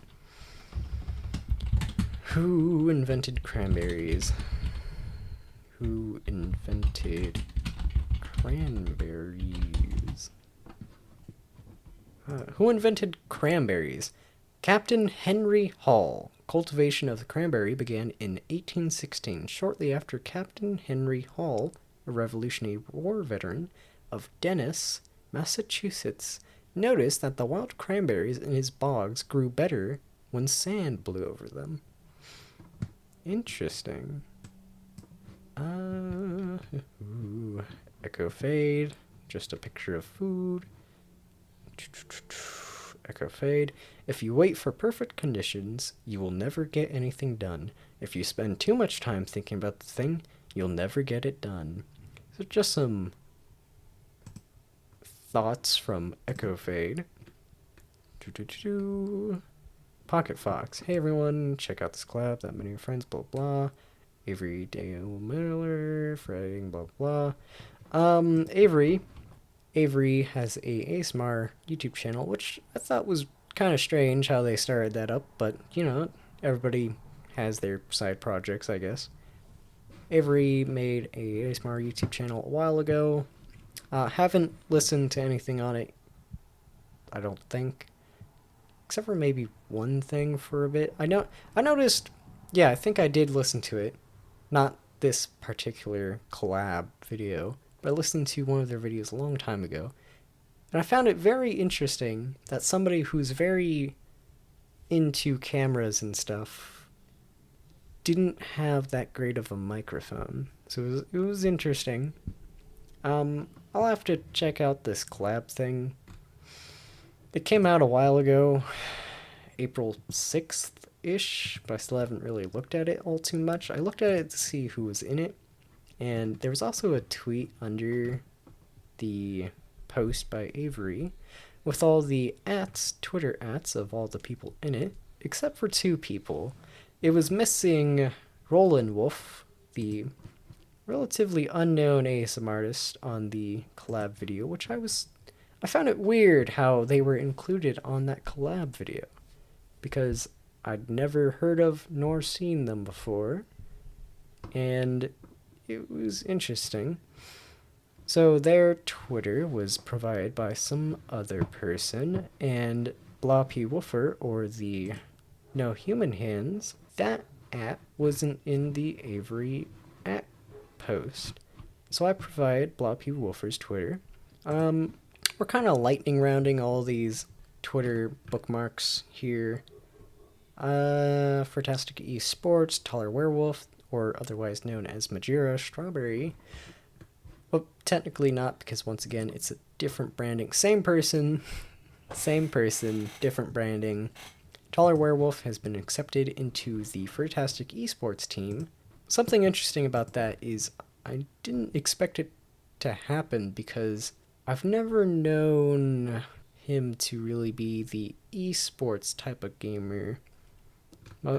Speaker 1: Who invented cranberries? Who invented cranberries? Who invented cranberries? Captain Henry Hall. Cultivation of the cranberry began in 1816, shortly after Captain Henry Hall, a Revolutionary War veteran of Dennis, Massachusetts, noticed that the wild cranberries in his bogs grew better when sand blew over them. Interesting. Echo fade. Just a picture of food. Echo fade. If you wait for perfect conditions, you will never get anything done. If you spend too much time thinking about the thing, you'll never get it done. So just some thoughts from Echo fade. Pocket Fox. Hey everyone, check out this collab, that many of your friends, blah blah. Avery Dale Miller, Freding, blah blah. Avery has a ASMR YouTube channel, which I thought was kind of strange how they started that up, but you know, everybody has their side projects, I guess. Avery made a ASMR YouTube channel a while ago. Haven't listened to anything on it, I don't think, except for maybe one thing for a bit. I noticed, I think I did listen to it. Not this particular collab video, but I listened to one of their videos a long time ago. And I found it very interesting that somebody who's very into cameras and stuff didn't have that great of a microphone. So it was interesting. I'll have to check out this collab thing. It came out a while ago, April 6th-ish, but I still haven't really looked at it all too much. I looked at it to see who was in it, and there was also a tweet under the post by Avery with all the Twitter ats of all the people in it, except for 2 people. It was missing Roland Wolf, the relatively unknown ASM artist on the collab video, which I found it weird how they were included on that collab video, because I'd never heard of nor seen them before, and it was interesting. So their Twitter was provided by some other person, and Bloppy Woofer, or the No Human Hands, that app wasn't in the Avery app post. So I provide Bloppy Woofer's Twitter. We're kind of lightning rounding all these Twitter bookmarks here. Fantastic Esports, Taller Werewolf, or otherwise known as Majira Strawberry. Well, technically not, because once again, it's a different branding. Same person, different branding. Taller Werewolf has been accepted into the Fantastic Esports team. Something interesting about that is I didn't expect it to happen, because I've never known him to really be the esports type of gamer.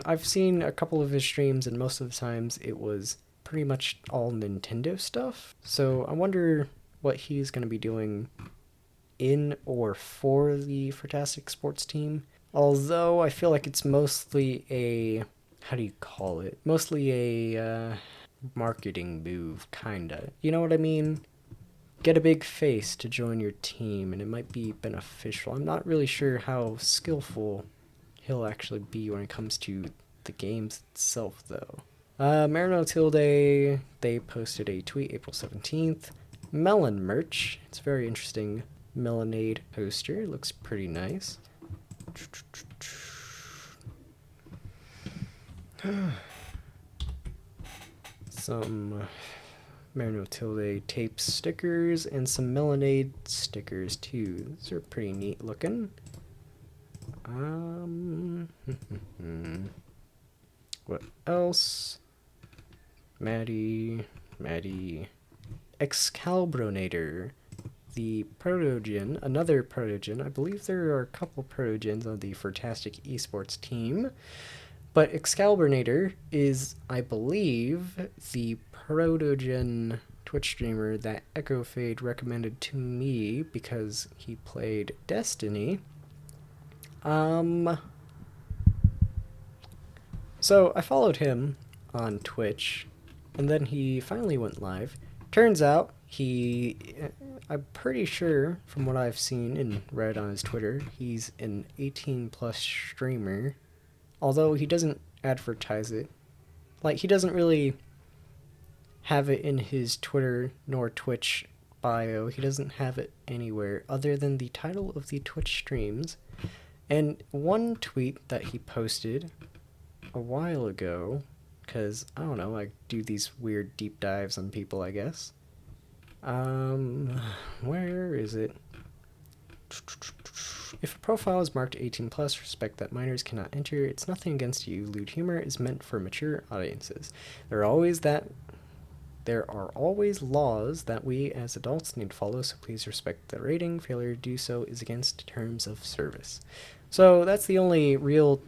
Speaker 1: I've seen a couple of his streams, and most of the times it was pretty much all Nintendo stuff. So I wonder what he's going to be doing in or for the Fantastic Sports team. Although I feel like it's mostly a, how do you call it? Mostly a marketing move, kinda. You know what I mean? Get a big face to join your team, and it might be beneficial. I'm not really sure how skillful he'll actually be when it comes to the games itself, though. Notilde, they posted a tweet April 17th. Melon merch. It's a very interesting Melonade poster. It looks pretty nice. Some Notilde tape stickers and some Melonade stickers too. These are pretty neat looking. What else? Maddie, Excalibronator, the Protogen, another Protogen. I believe there are a couple Protogens on the Fantastic Esports team, but Excalibronator is, I believe, the Protogen Twitch streamer that Echo Fade recommended to me because he played Destiny. So I followed him on Twitch, and then he finally went live. Turns out I'm pretty sure from what I've seen and read on his Twitter, he's an 18 plus streamer. Although he doesn't advertise it. Like, he doesn't really have it in his Twitter nor Twitch bio. He doesn't have it anywhere other than the title of the Twitch streams. And one tweet that he posted a while ago, because, I don't know, I do these weird deep dives on people, I guess. Where is it? If a profile is marked 18 plus, respect that minors cannot enter. It's nothing against you. Lewd humor is meant for mature audiences. There are always laws that we as adults need to follow, so please respect the rating. Failure to do so is against terms of service. So that's the only real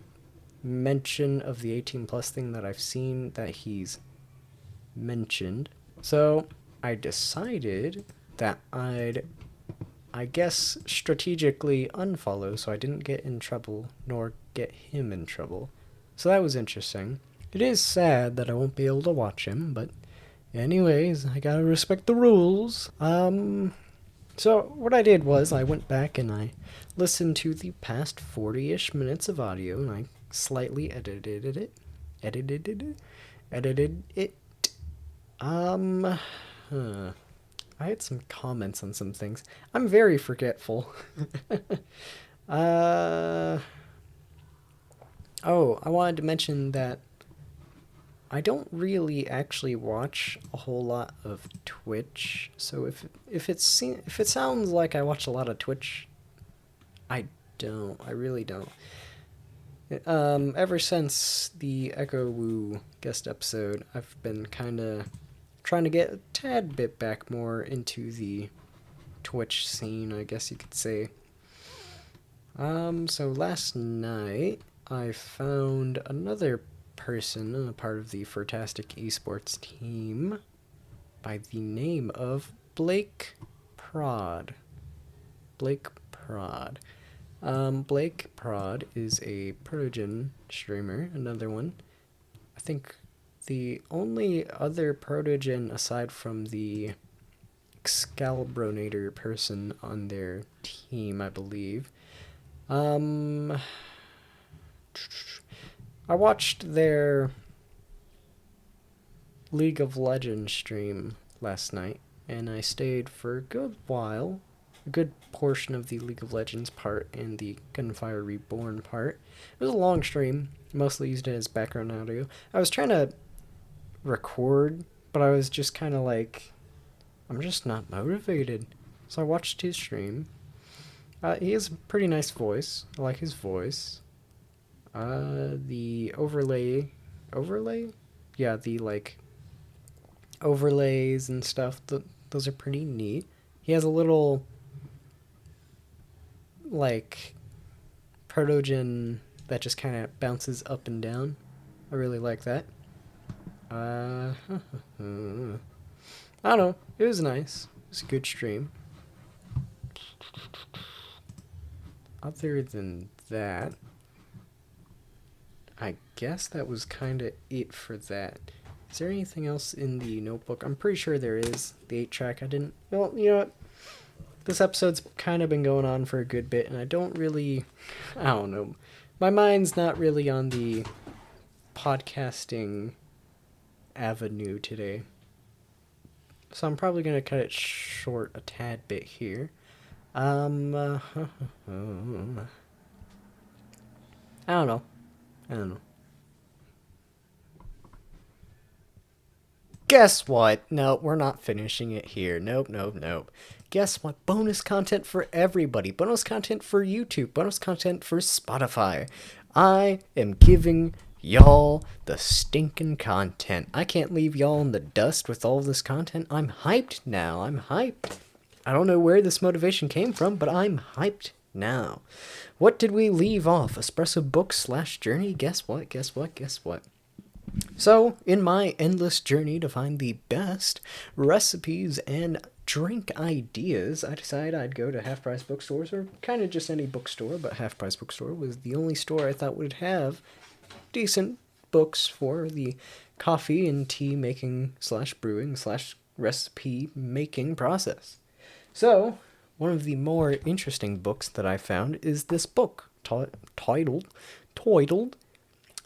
Speaker 1: mention of the 18 plus thing that I've seen that he's mentioned. So I decided that I guess strategically unfollow so I didn't get in trouble nor get him in trouble. So that was interesting. It is sad that I won't be able to watch him, but anyways, I gotta respect the rules. So what I did was I went back and I listened to the past 40-ish minutes of audio, and I slightly edited it. I had some comments on some things. I'm very forgetful. uh, oh, I wanted to mention that I don't really actually watch a whole lot of Twitch. So if it sounds like I watch a lot of Twitch, I don't. I really don't. Ever since the Echo Woo guest episode, I've been kind of trying to get a tad bit back more into the Twitch scene, I guess you could say. So last night I found another person, a part of the Fantastic Esports team, by the name of Blake Prod. Blake Prod. Blake Prod is a Protogen streamer, another one. I think the only other Protogen aside from the Excalibronator person on their team, I believe. I watched their League of Legends stream last night, and I stayed for a good while, a good portion of the League of Legends part and the Gunfire Reborn part. It was a long stream, mostly used it as background audio. I was trying to record, but I was just kind of like, I'm just not motivated. So I watched his stream. He has a pretty nice voice. I like his voice. The overlay? Yeah, the like overlays and stuff. Those are pretty neat. He has a little like protogen that just kind of bounces up and down. I really like that. I don't know. It was nice. It was a good stream. Other than that, I guess that was kind of it for that. Is there anything else in the notebook? I'm pretty sure there is. The 8-track, I didn't... Well, you know what? This episode's kind of been going on for a good bit, and I don't really... I don't know. My mind's not really on the podcasting avenue today. So I'm probably going to cut it short a tad bit here. I don't know. I don't know. Guess what? No, we're not finishing it here. Nope. Guess what? Bonus content for everybody. Bonus content for YouTube. Bonus content for Spotify. I am giving y'all the stinking content. I can't leave y'all in the dust with all this content. I'm hyped now. I'm hyped. I don't know where this motivation came from, but I'm hyped now. What did we leave off? Espresso book / journey? Guess what? So, in my endless journey to find the best recipes and drink ideas, I decided I'd go to Half Price bookstores, or kind of just any bookstore, but Half Price bookstore was the only store I thought would have decent books for the coffee and tea making / brewing / recipe making process. So, one of the more interesting books that I found is this book titled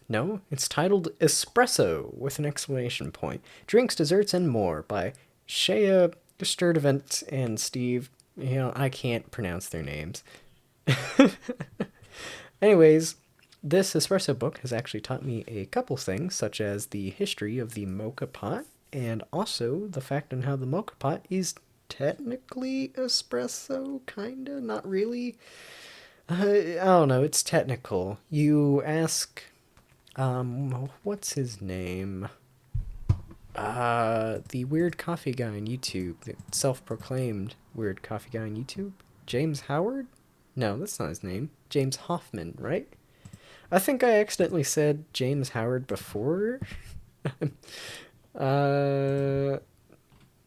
Speaker 1: no, it's titled Espresso with an exclamation point. Drinks, Desserts, and More by Shea Sturdivant and Steve. You know, I can't pronounce their names. Anyways, this espresso book has actually taught me a couple things, such as the history of the mocha pot, and also the fact on how the mocha pot is technically espresso, kinda, not really. I don't know, it's technical. You ask, what's his name? The weird coffee guy on YouTube, the self-proclaimed weird coffee guy on YouTube? James Howard? No, that's not his name. James Hoffman, right? I think I accidentally said James Howard before.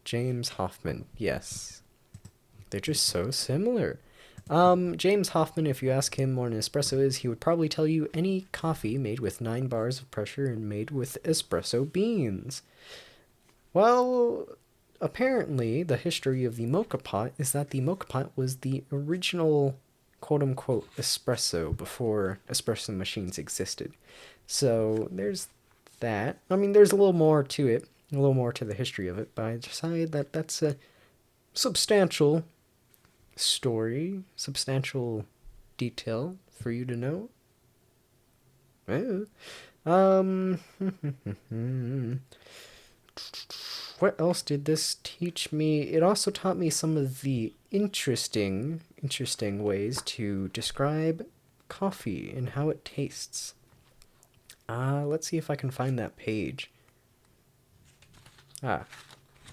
Speaker 1: James Hoffman, yes. They're just so similar. James Hoffman, if you ask him what an espresso is, he would probably tell you any coffee made with 9 bars of pressure and made with espresso beans. Well, apparently, the history of the mocha pot is that the mocha pot was the original quote-unquote espresso before espresso machines existed. So, there's that. I mean, there's a little more to it, a little more to the history of it, but I decided that that's a substantial story, substantial detail for you to know. Um, what else did this teach me? It also taught me some of the interesting ways to describe coffee and how it tastes. Let's see if I can find that page.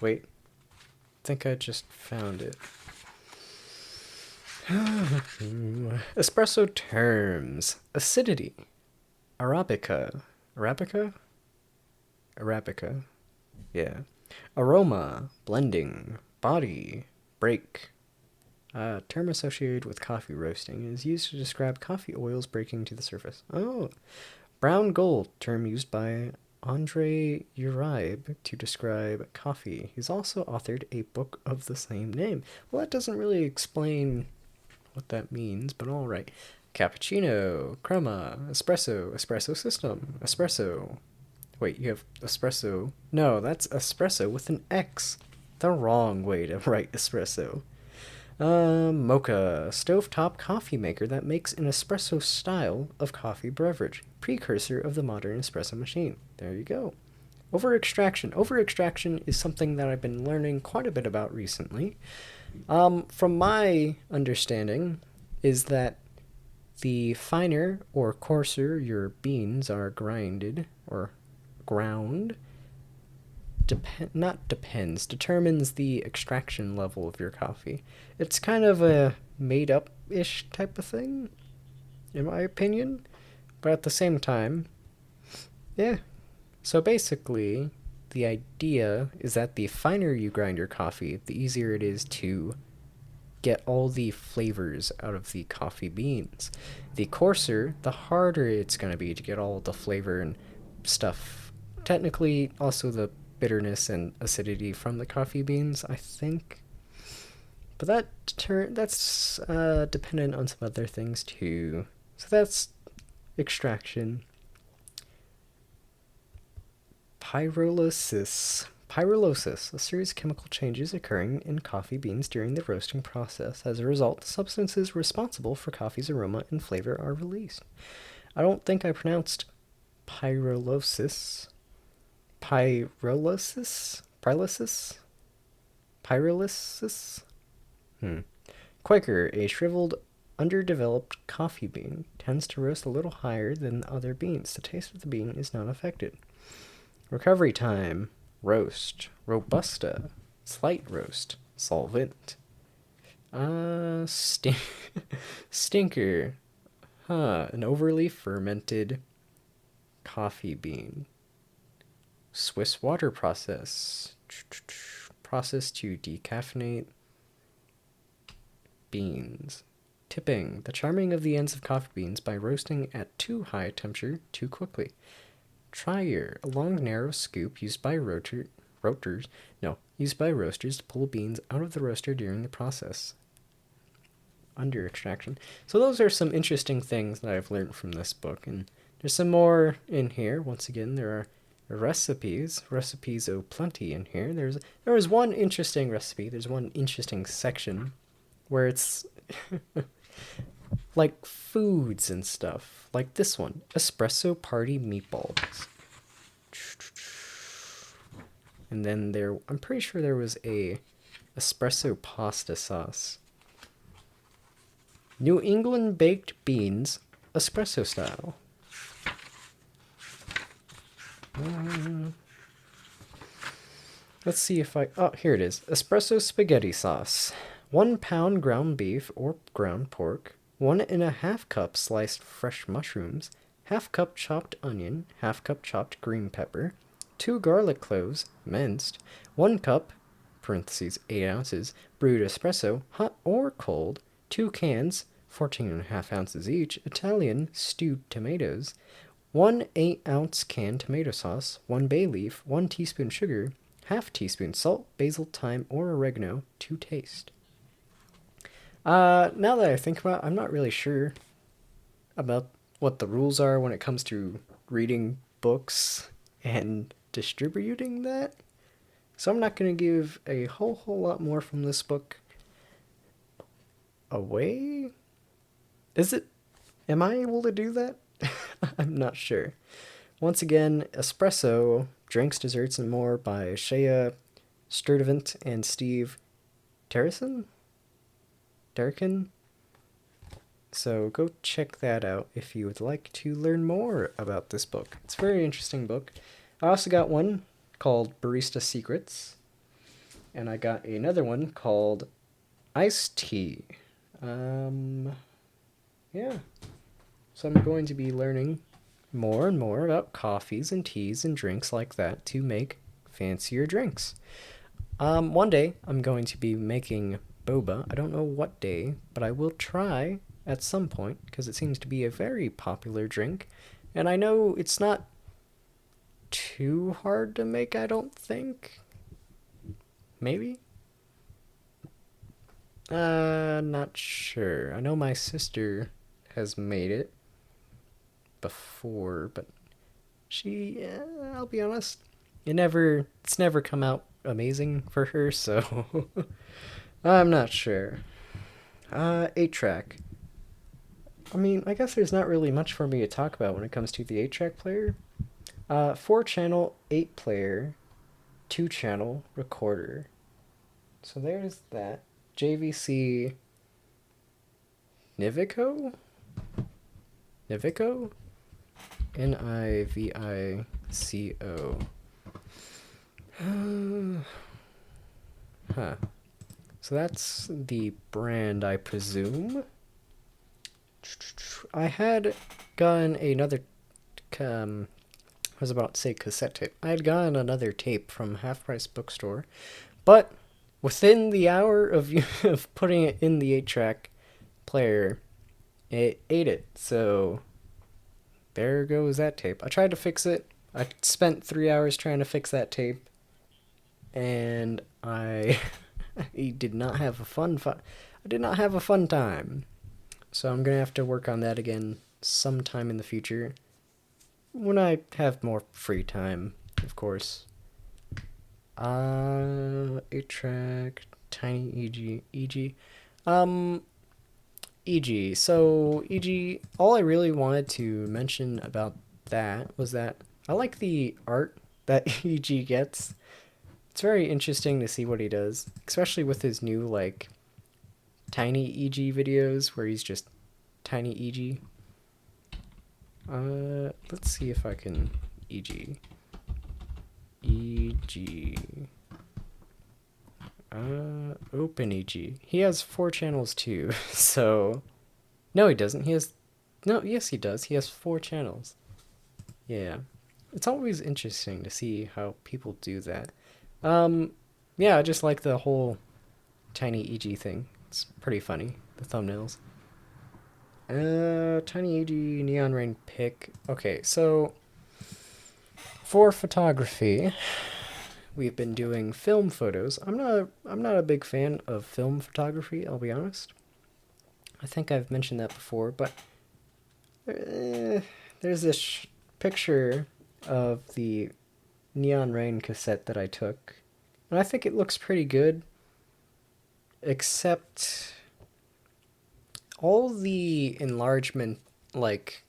Speaker 1: Wait. I think I just found it. Espresso terms. Acidity. Arabica. Arabica. Yeah. Aroma. Blending. Body. Break. Term associated with coffee roasting is used to describe coffee oils breaking to the surface. Oh. Brown gold. Term used by Andre Uribe to describe coffee. He's also authored a book of the same name. Well, that doesn't really explain what that means, but all right. Cappuccino, crema, espresso system, espresso. Wait, you have espresso. No, that's espresso with an X. The wrong way to write espresso. Mocha, stovetop coffee maker that makes an espresso style of coffee beverage, precursor of the modern espresso machine. There you go. Over extraction. Over extraction is something that I've been learning quite a bit about recently. From my understanding, is that the finer or coarser your beans are grinded or ground, determines the extraction level of your coffee. It's kind of a made up-ish type of thing, in my opinion. But at the same time, yeah. So basically, the idea is that the finer you grind your coffee, the easier it is to get all the flavors out of the coffee beans. The coarser, the harder it's going to be to get all the flavor and stuff. Technically, also the bitterness and acidity from the coffee beans, I think. But that's dependent on some other things too. So that's extraction. Pyrolysis. Pyrolysis, a series of chemical changes occurring in coffee beans during the roasting process. As a result, the substances responsible for coffee's aroma and flavor are released. I don't think I pronounced pyrolysis. Pyrolysis? Quaker, a shriveled, underdeveloped coffee bean, tends to roast a little higher than other beans. The taste of the bean is not affected. Recovery time. Roast. Robusta. Slight roast. Solvent. Stinker. An overly fermented coffee bean. Swiss water process. Process to decaffeinate beans. Tipping. The charming of the ends of coffee beans by roasting at too high a temperature too quickly. Trier, a long narrow scoop used by roasters to pull beans out of the roaster during the process. Under extraction. So those are some interesting things that I've learned from this book, and there's some more in here. Once again, there are recipes plenty in here. There was one interesting recipe. There's one interesting section where it's like foods and stuff, like this one, espresso party meatballs. And then I'm pretty sure there was a espresso pasta sauce. New England baked beans, espresso style. Let's see if here it is. Espresso spaghetti sauce. 1 pound ground beef or ground pork, 1.5 cup sliced fresh mushrooms, 1/2 cup chopped onion, 1/2 cup chopped green pepper, 2 garlic cloves, minced, 1 cup, (8 ounces), brewed espresso, hot or cold, 2 cans, 14.5 ounces each, Italian stewed tomatoes, 1 8-ounce can tomato sauce, 1 bay leaf, 1 teaspoon sugar, 1/2 teaspoon salt, basil, thyme, or oregano to taste. Now that I think about it, I'm not really sure about what the rules are when it comes to reading books and distributing that. So I'm not going to give a whole lot more from this book away. Is it? Am I able to do that? I'm not sure. Once again, Espresso, Drinks, Desserts, and More by Shea Sturdivant and Steve Terrison? Derrican? So go check that out if you would like to learn more about this book. It's a very interesting book. I also got one called Barista Secrets, and I got another one called Iced Tea. Yeah. So I'm going to be learning more and more about coffees and teas and drinks like that to make fancier drinks. One day I'm going to be making boba. I don't know what day, but I will try at some point because it seems to be a very popular drink. And I know it's not too hard to make, I don't think. Maybe? Not sure. I know my sister has made it before, but I'll be honest, it's never come out amazing for her, so I'm not sure. 8-track. I mean, I guess there's not really much for me to talk about when it comes to the 8-track player. 4-channel, 8-player, 2-channel recorder. So there's that. JVC Nivico? Nivico? Nivico. Huh. So that's the brand, I presume. I had gotten another, I was about to say cassette tape. I had gotten another tape from Half Price Bookstore, but within the hour of of putting it in the 8-track player, it ate it. So there goes that tape. I tried to fix it. I spent 3 hours trying to fix that tape, and I did not have a I did not have a fun time. So I'm gonna have to work on that again sometime in the future, when I have more free time, of course. 8-track, tiny EG. EG. So EG, all I really wanted to mention about that was that I like the art that EG gets. It's very interesting to see what he does, especially with his new like tiny EG videos where he's just tiny EG. Let's see if I can EG. Open EG. He has 4 channels too, so... No, he doesn't. Yes, he does. He has 4 channels. Yeah. It's always interesting to see how people do that. Yeah, I just like the whole tiny EG thing. It's pretty funny, the thumbnails. Tiny EG Neon Rain pick. Okay, so for photography, we've been doing film photos. I'm not a big fan of film photography, I'll be honest. I think I've mentioned that before, but there's this picture of the Neon Rain cassette that I took, and I think it looks pretty good, except all the enlargement, like,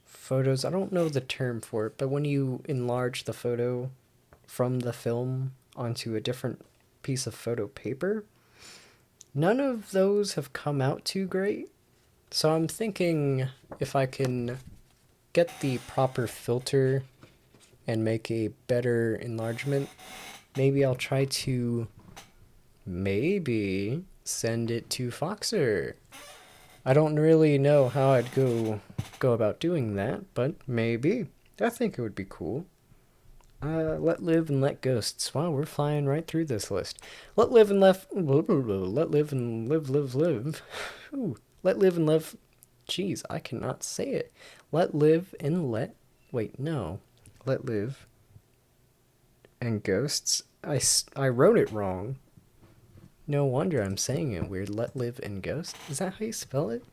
Speaker 1: photos, I don't know the term for it, but when you enlarge the photo from the film onto a different piece of photo paper, none of those have come out too great. So I'm thinking if I can get the proper filter and make a better enlargement, maybe I'll try to send it to Foxer. I don't really know how I'd go about doing that, but maybe. I think it would be cool. Let live and let ghosts. Wow, we're flying right through this list. Let live and live. Let live and live. Ooh. Let live and live. Jeez, I cannot say it. Let live and let. Wait, no. Let live and ghosts. I wrote it wrong. No wonder I'm saying it weird. Let live and ghost. Is that how you spell it?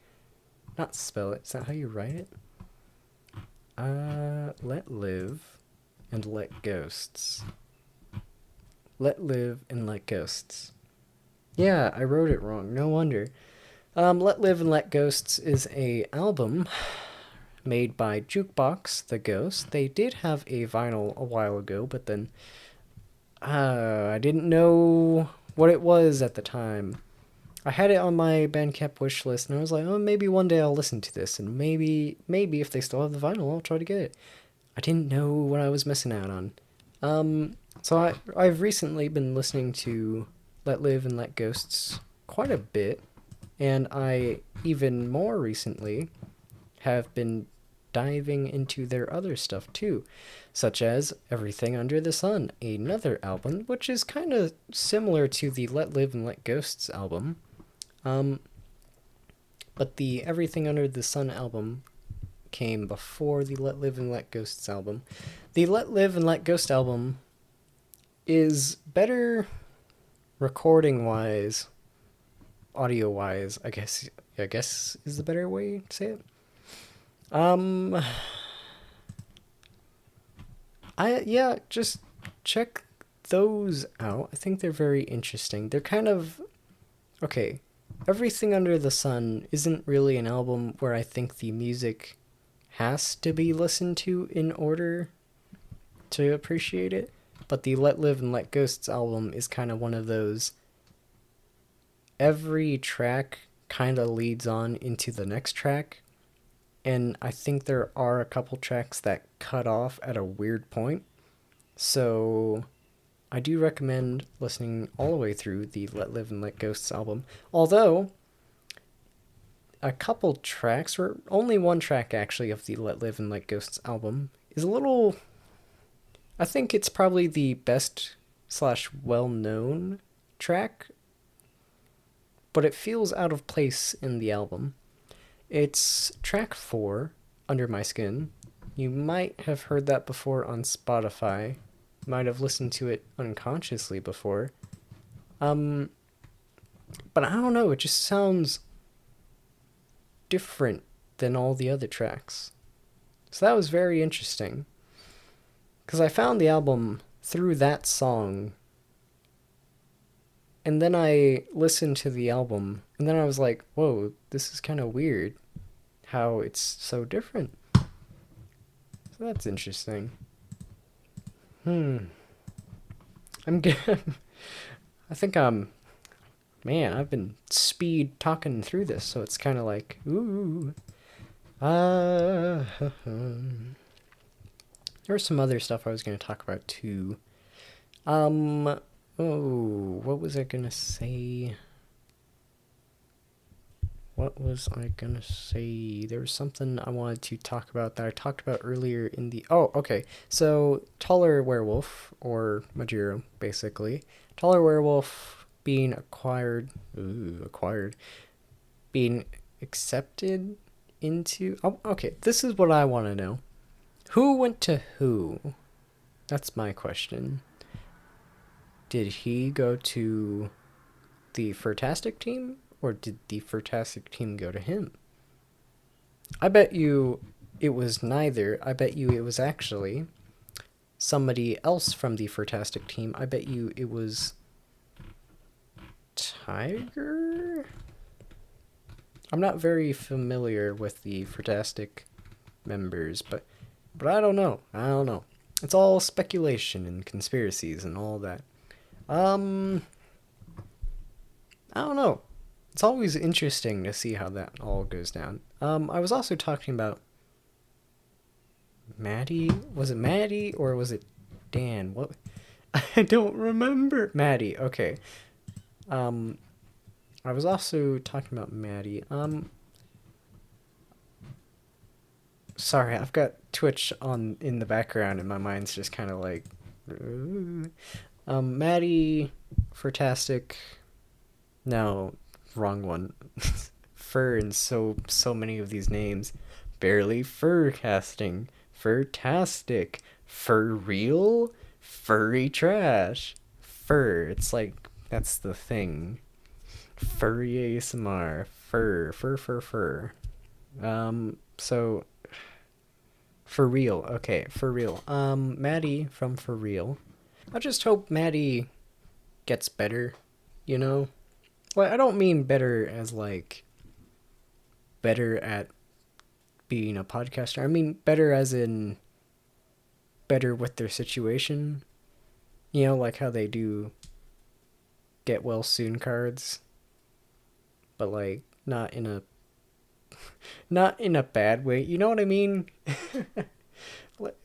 Speaker 1: Not spell it. Is that how you write it? Let live and let ghosts. Let Live and Let Ghosts. Yeah, I wrote it wrong. No wonder. Let Live and Let Ghosts is a album made by Jukebox the Ghost. They did have a vinyl a while ago, but then I didn't know what it was at the time. I had it on my Bandcamp wish list, and I was like, oh, maybe one day I'll listen to this, and maybe if they still have the vinyl, I'll try to get it. I didn't know what I was missing out on. I've recently been listening to Let Live and Let Ghosts quite a bit, and I even more recently have been diving into their other stuff too, such as Everything Under the Sun, another album which is kind of similar to the Let Live and Let Ghosts album. Um, but the Everything Under the Sun album came before the Let Live and Let Ghosts album. The Let Live and Let Ghost album is better recording wise, audio wise, I guess is the better way to say it. Just check those out. I think they're very interesting. They're kind of okay. Everything Under the Sun isn't really an album where I think the music has to be listened to in order to appreciate it. But the Let Live and Let Ghosts album is kind of one of those. Every track kind of leads on into the next track. And I think there are a couple tracks that cut off at a weird point. So I do recommend listening all the way through the Let Live and Let Ghosts album. Although a couple tracks, or only one track actually, of the Let Live and Let Ghosts album is a little. I think it's probably the best / well-known track, but it feels out of place in the album. It's track 4, Under My Skin. You might have heard that before on Spotify. Might have listened to it unconsciously before. But I don't know, it just sounds different than all the other tracks. So that was very interesting. Because I found the album through that song, and then I listened to the album, and then I was like, whoa, this is kind of weird how it's so different. So that's interesting. I'm good. I think man, I've been speed talking through this, so it's kind of like, ooh. There's some other stuff I was going to talk about too. What was I going to say? There was something I wanted to talk about that I talked about earlier in the... Oh, okay. So, Taller Werewolf, or Majiro, basically. Taller Werewolf being being accepted into... Oh, okay. This is what I want to know. Who went to who? That's my question. Did he go to the Furtastic team, or did the Furtastic team go to him? I bet you it was neither. I bet you it was actually somebody else from the Furtastic team. I bet you it was Tiger? I'm not very familiar with the Furtastic members, but I don't know. It's all speculation and conspiracies and all that. I don't know. It's always interesting to see how that all goes down. I was also talking about Maddie. Was it Maddie or was it Dan? What? I don't remember. Maddie. Okay. I was also talking about Maddie. Sorry, I've got Twitch on in the background and my mind's just kind of like... Maddie, Furtastic... No, wrong one. Fur and so many of these names. Barely fur casting. Furtastic. For real? Furry trash. Fur. It's like, that's the thing. Furry ASMR. Fur. So... For real. Okay, for real. Maddie from For Real. I just hope Maddie gets better, you know? Well, I don't mean better as like better at being a podcaster. I mean better as in better with their situation. You know, like how they do get well soon cards, but like not in a bad way. You know what I mean?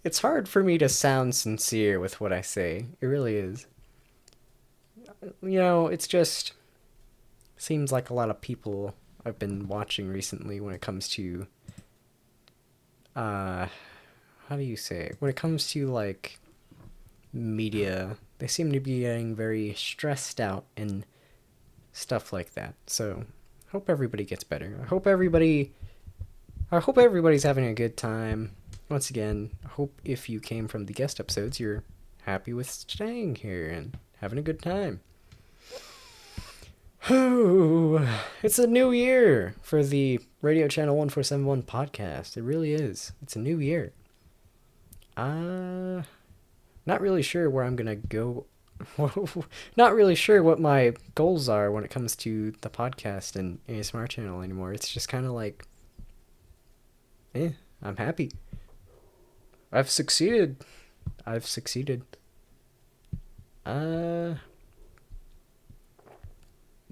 Speaker 1: It's hard for me to sound sincere with what I say. It really is. You know, it's just seems like a lot of people I've been watching recently when it comes to uh how do you say? When it comes to like media, they seem to be getting very stressed out and stuff like that. So, hope everybody gets better. I hope everybody's having a good time. Once again, I hope if you came from the guest episodes, you're happy with staying here and having a good time. It's a new year for the Radio Channel 1471 podcast. It really is. It's a new year. Not really sure where I'm gonna go. Not really sure what my goals are when it comes to the podcast and ASMR channel anymore. It's just kind of like, I'm happy. I've succeeded. I've succeeded. Oh,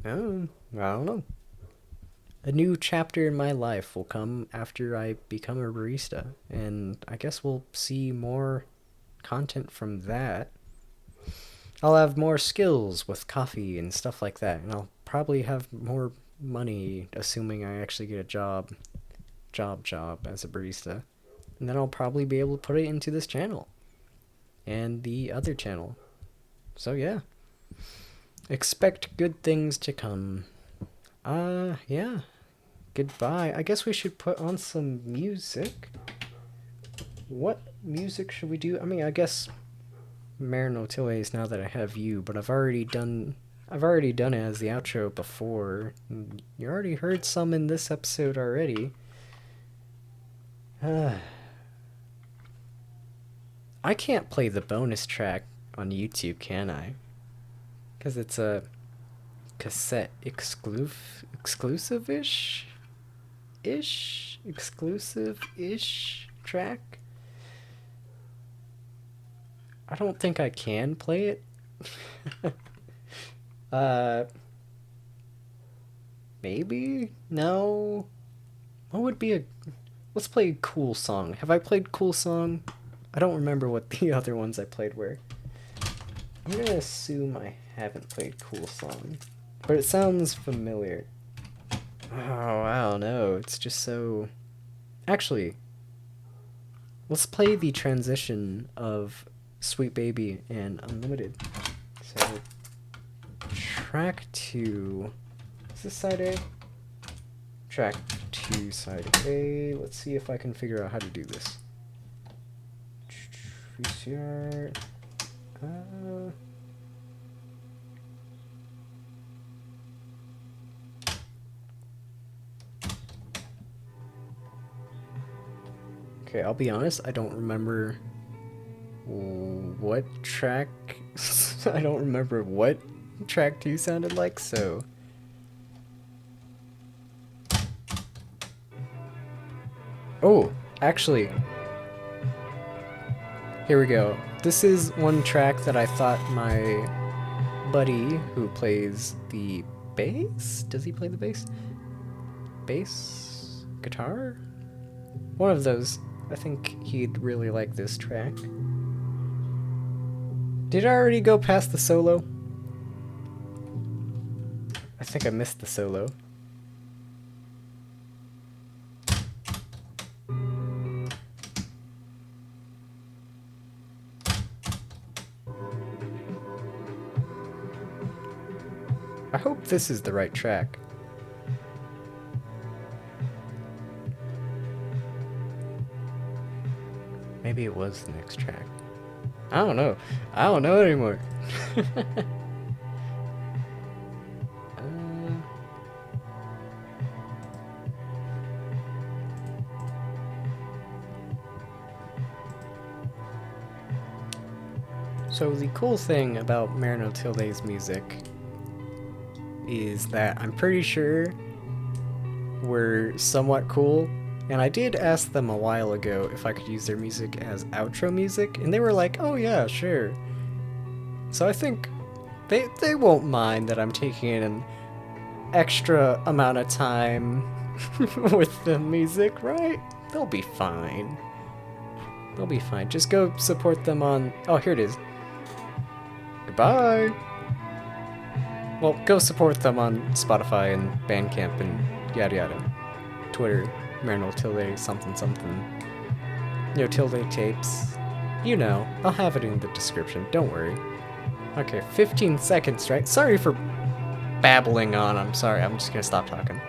Speaker 1: I don't know. A new chapter in my life will come after I become a barista, and I guess we'll see more content from that. I'll have more skills with coffee and stuff like that, and I'll probably have more money, assuming I actually get a job as a barista. And then I'll probably be able to put it into this channel and the other channel. So yeah, expect good things to come. Yeah. Goodbye. I guess we should put on some music. What music should we do? I mean, I guess Mare Notilde is Now That I Have You, but I've already done it as the outro before. You already heard some in this episode already. I can't play the bonus track on YouTube, can I? Because it's a cassette exclusive-ish track. I don't think I can play it. Maybe? No. What would be a... Let's play Cool Song. Have I played Cool Song? I don't remember what the other ones I played were. I'm gonna assume I haven't played Cool Song. But it sounds familiar. Oh, I don't know. It's just so... Actually, let's play the transition of Sweet Baby and Unlimited. So, track 2... Is this side A? Track 2, side A. Let's see if I can figure out how to do this. VCR... Okay, I'll be honest, I don't remember what track... I don't remember what track 2 sounded like, so... Oh, actually... Here we go. This is one track that I thought my buddy who plays the bass? Does he play the bass? Bass? Guitar? One of those. I think he'd really like this track. Did I already go past the solo? I think I missed the solo. I hope this is the right track. Maybe it was the next track. I don't know. I don't know anymore. So the cool thing about Notilde's music is that I'm pretty sure we're somewhat cool. And I did ask them a while ago if I could use their music as outro music, and they were like, oh yeah, sure. So I think they won't mind that I'm taking an extra amount of time with the music, right? They'll be fine. They'll be fine. Just go support them on... Oh, here it is. Goodbye! Well, go support them on Spotify and Bandcamp and yada yada. Twitter, Notilde, something something. Notilde tapes. You know, I'll have it in the description, don't worry. Okay, 15 seconds, right? Sorry for babbling on, I'm sorry, I'm just gonna stop talking.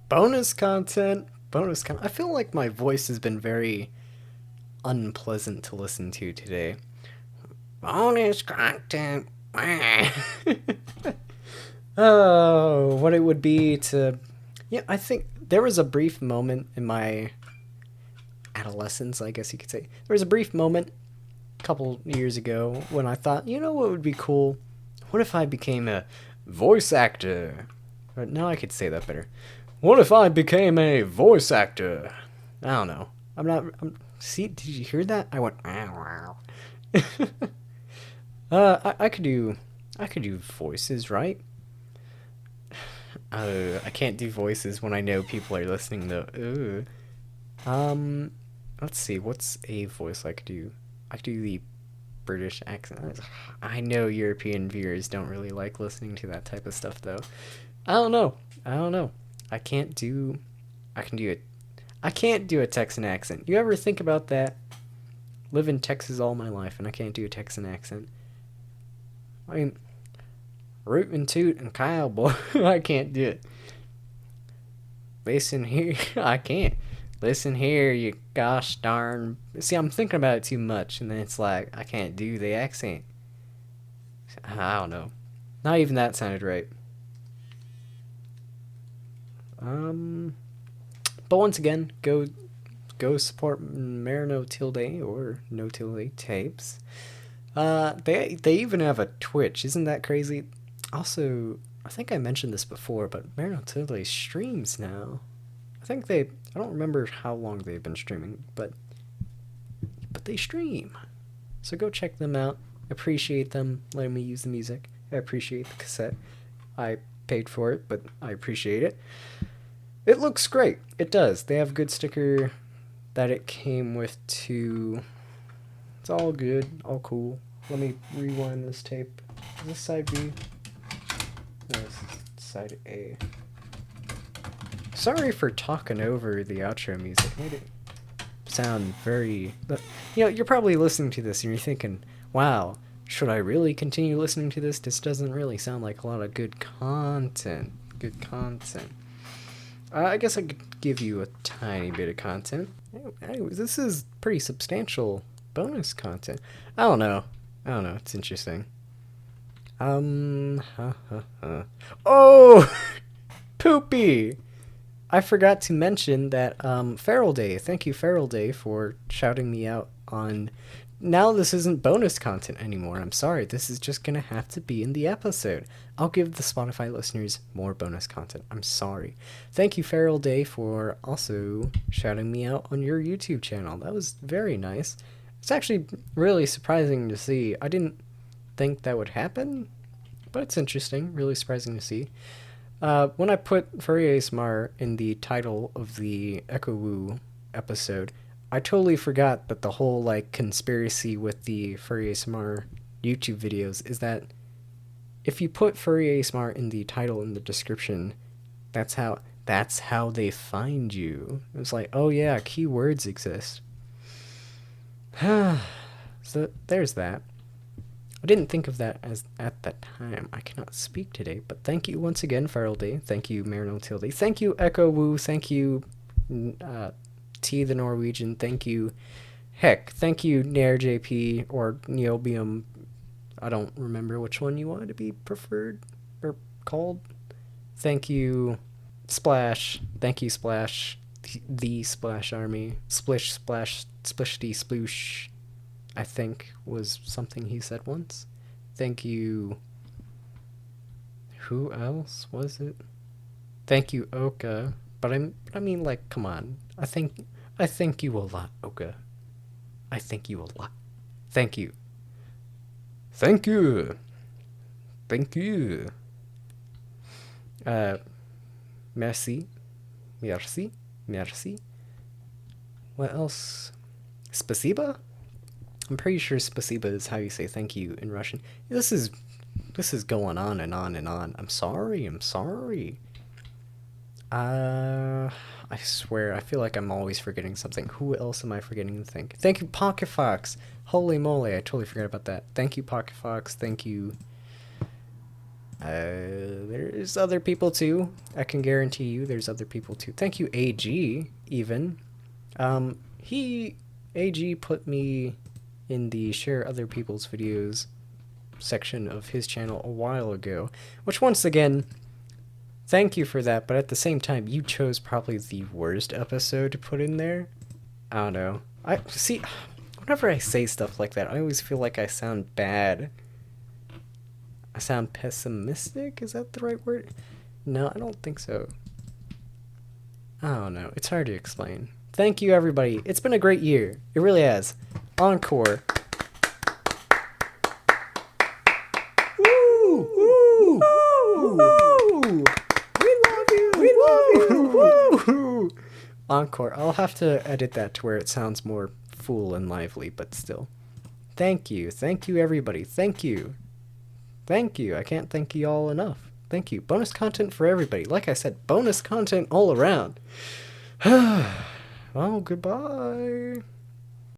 Speaker 1: Bonus content. I feel like my voice has been very unpleasant to listen to today. Bonus content. Oh, what it would be to... Yeah, I think there was a brief moment in my adolescence, I guess you could say. There was a brief moment a couple years ago when I thought, you know what would be cool? What if I became a voice actor? But now I could say that better. What if I became a voice actor? I don't know. See, did you hear that? I went, wow. I could do voices, right? I can't do voices when I know people are listening though. Let's see, what's a voice I could do? I could do the British accent. I know European viewers don't really like listening to that type of stuff though. I don't know. I can't do a Texan accent. You ever think about that? Live in Texas all my life and I can't do a Texan accent. I mean, root and toot and cowboy. I can't do it. Listen here. I can't. Listen here, you gosh darn. See, I'm thinking about it too much and then it's like, I can't do the accent. I don't know. Not even that sounded right. But once again, go support Notilde or Notilde tapes. They even have a Twitch. Isn't that crazy? Also, I think I mentioned this before, but Notilde streams now. I don't remember how long they've been streaming, but they stream. So go check them out. Appreciate them letting me use the music. I appreciate the cassette. I paid for it, but I appreciate it. It looks great. It does. They have a good sticker that it came with too. It's all good, all cool. Let me rewind this tape. Is this side B? No, this is side A. Sorry for talking over the outro music. Made it sound very... you're probably listening to this and you're thinking, wow, should I really continue listening to this? This doesn't really sound like a lot of good content. I guess I could give you a tiny bit of content. Anyways, this is pretty substantial bonus content. I don't know. It's interesting. Oh! Poopy! I forgot to mention that, Feral Day. Thank you, Feral Day, for shouting me out on... Now this isn't bonus content anymore. I'm sorry. This is just gonna have to be in the episode. I'll give the Spotify listeners more bonus content. I'm sorry. Thank you, Feral Day, for also shouting me out on your YouTube channel. That was very nice. It's actually really surprising to see. I didn't think that would happen, but it's interesting. Really surprising to see. When I put Furry ASMR in the title of the Echo Woo episode, I totally forgot that the whole, conspiracy with the Furry ASMR YouTube videos is that if you put Furry ASMR in the title in the description, that's how they find you. It was like, oh yeah, keywords exist. So there's that. I didn't think of that as at that time. I cannot speak today, but thank you once again, Feral Day. Thank you, Mayor Notilde. Thank you, Echo Woo. Thank you, T the Norwegian. Thank you, Heck. Thank you, Nair JP or Neobium. I don't remember which one you wanted to be preferred or called. Thank you, Splash. Thank you, Splash. The Splash Army. Splish, Splash, Splishty, Sploosh, I think was something he said once. Thank you. Who else was it? Thank you, Oka. But I mean, like, come on. I thank you a lot, Oka. I thank you a lot. Thank you. Thank you. Thank you. Merci. Merci. Merci. What else? Spasiba? I'm pretty sure spasiba is how you say thank you in Russian. This is going on and on and on. I'm sorry. I swear, I feel like I'm always forgetting something. Who else am I forgetting to thank? Thank you, Pocket Fox. Holy moly, I totally forgot about that. Thank you, Pocket Fox. Thank you. There's other people too. I can guarantee you there's other people too. Thank you, AG, even. AG put me in the share other people's videos section of his channel a while ago, which once again, thank you for that, but at the same time, you chose probably the worst episode to put in there. I don't know. I see, whenever I say stuff like that, I always feel like I sound bad. I sound pessimistic? Is that the right word? No, I don't think so. I don't know. It's hard to explain. Thank you, everybody. It's been a great year. It really has. Encore. Woo! Woo! Woo! We love you! We love you! Woo! Encore. I'll have to edit that to where it sounds more full and lively, but still. Thank you. Thank you, everybody. Thank you. Thank you. I can't thank you all enough. Thank you. Bonus content for everybody. Like I said, bonus content all around. Well, goodbye.